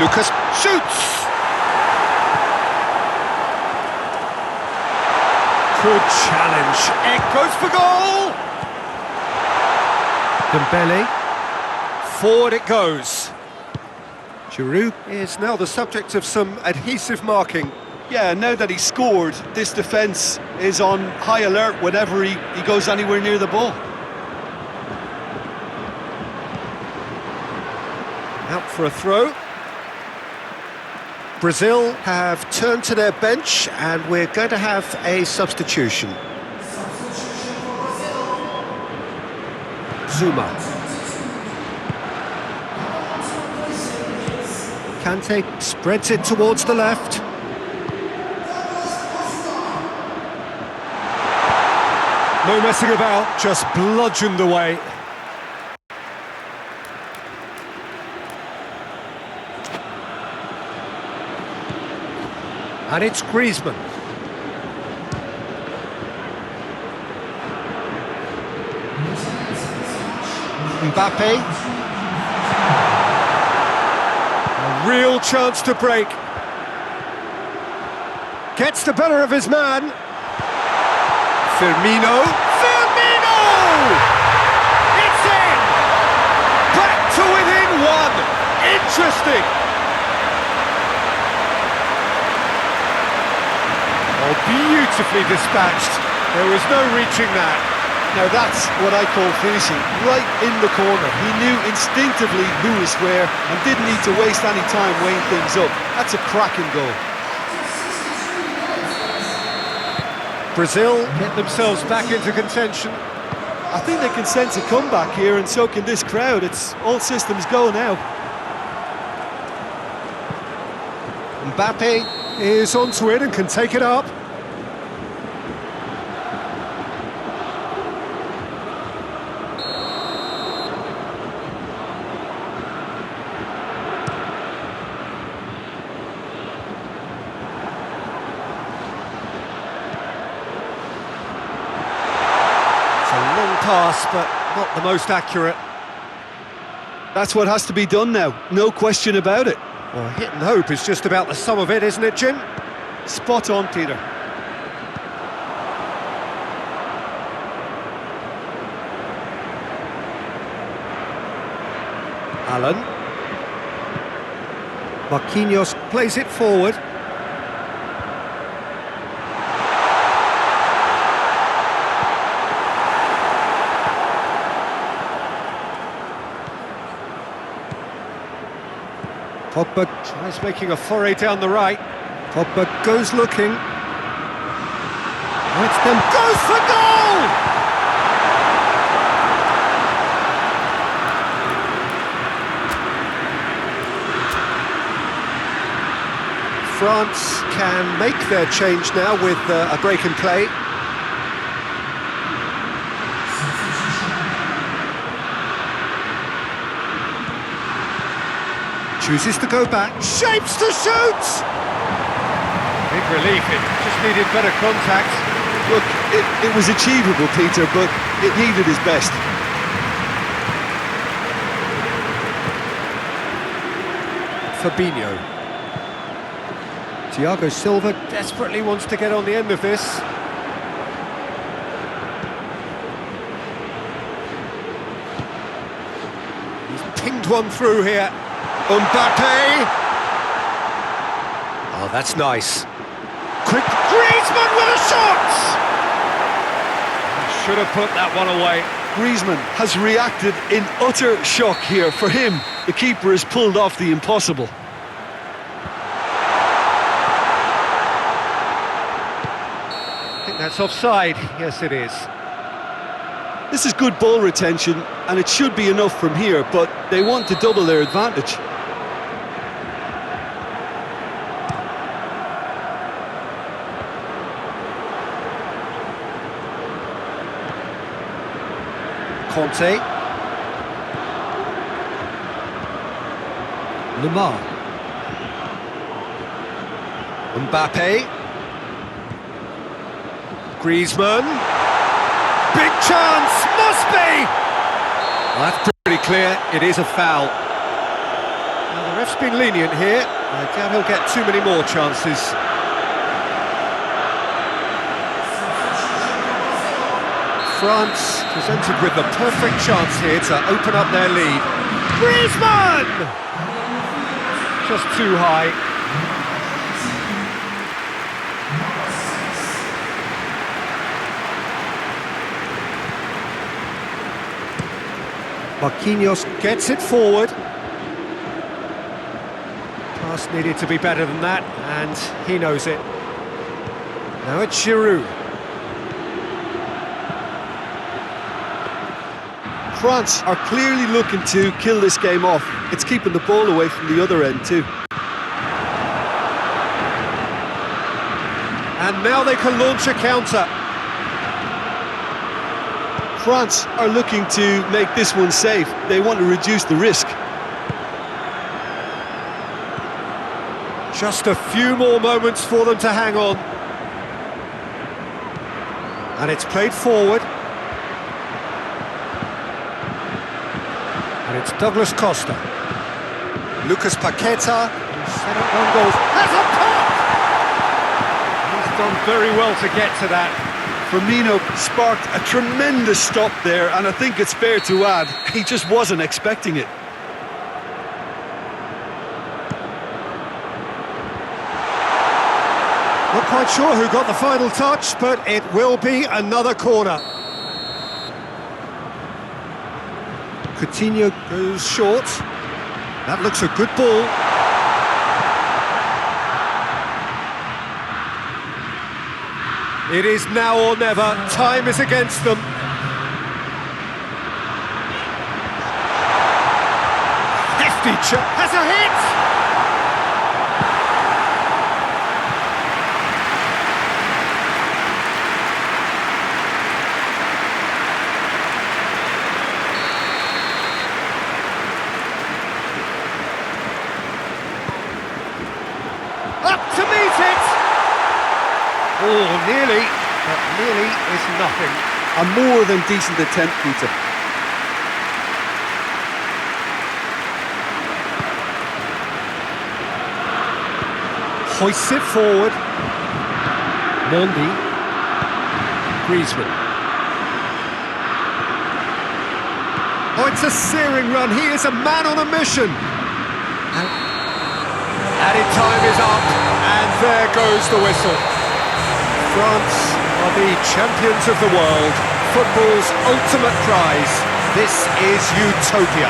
Speaker 1: Lucas shoots! Good challenge. It goes for goal! Dembele. Forward it goes. Giroud is now the subject of some adhesive marking.
Speaker 2: Yeah, now that he scored, this defence is on high alert whenever he goes anywhere near the ball.
Speaker 1: Out for a throw. Brazil have turned to their bench and we're going to have a substitution. Zuma. Kante spreads it towards the left. No messing about, just bludgeoned away. And it's Griezmann. Mbappe. A real chance to break. Gets the better of his man. Firmino. Firmino! It's in! Back to within one. Interesting. Oh, beautifully dispatched. There was no reaching that.
Speaker 2: Now that's what I call finishing, right in the corner. He knew instinctively who was where and didn't need to waste any time weighing things up. That's a cracking goal.
Speaker 1: Brazil get themselves back into contention.
Speaker 2: I think they can sense a comeback here, and so can this crowd. It's all systems go now.
Speaker 1: Mbappe is onto it and can take it up. It's a long pass, but not the most accurate.
Speaker 2: That's what has to be done now, no question about it.
Speaker 1: Well, hit and hope is just about the sum of it, isn't it, Jim?
Speaker 2: Spot on, Peter.
Speaker 1: Allen. Marquinhos plays it forward. Pogba tries making a foray down the right. Pogba goes looking. It's them, goes for goal! France can make their change now with a break in play. Chooses to go back, shapes to shoot! Big relief, it just needed better contact.
Speaker 2: Look, it was achievable, Peter, but it needed his best.
Speaker 1: Fabinho. Thiago Silva desperately wants to get on the end of this. He's pinged one through here. Mbappe! Oh, that's nice. Quick, Griezmann with a shot! Should have put that one away.
Speaker 2: Griezmann has reacted in utter shock here. For him, the keeper has pulled off the impossible.
Speaker 1: I think that's offside. Yes, it is.
Speaker 2: This is good ball retention, and it should be enough from here, but they want to double their advantage.
Speaker 1: Conte. Lemar. Mbappe. Griezmann. Big chance! Must be! Well, that's pretty clear. It is a foul. Now, the ref's been lenient here. I doubt he'll get too many more chances. France presented with the perfect chance here to open up their lead. Griezmann! Just too high. Marquinhos gets it forward. Pass needed to be better than that, and he knows it. Now it's Giroud.
Speaker 2: France are clearly looking to kill this game off. It's keeping the ball away from the other end too.
Speaker 1: And now they can launch a counter.
Speaker 2: France are looking to make this one safe. They want to reduce the risk.
Speaker 1: Just a few more moments for them to hang on. And it's played forward. And it's Douglas Costa. Lucas Paqueta, who set up one goal, has a pop! He's done very well to get to that.
Speaker 2: Firmino sparked a tremendous stop there, and I think it's fair to add, he just wasn't expecting it.
Speaker 1: Not quite sure who got the final touch, but it will be another corner. Coutinho goes short. That looks a good ball. It is now or never. Time is against them. Hefty chop. Has a hit! Up to meet it! Oh, nearly, but nearly is nothing.
Speaker 2: A more than decent attempt, Peter.
Speaker 1: Hoists it forward. Mondi. Griezmann. Oh, it's a searing run. He is a man on a mission. Added time is up, and there goes the whistle. France are the champions of the world, football's ultimate prize. This is utopia.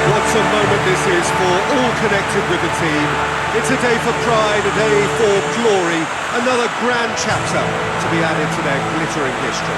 Speaker 1: What a moment this is for all connected with the team. It's a day for pride, a day for glory, another grand chapter to be added to their glittering history.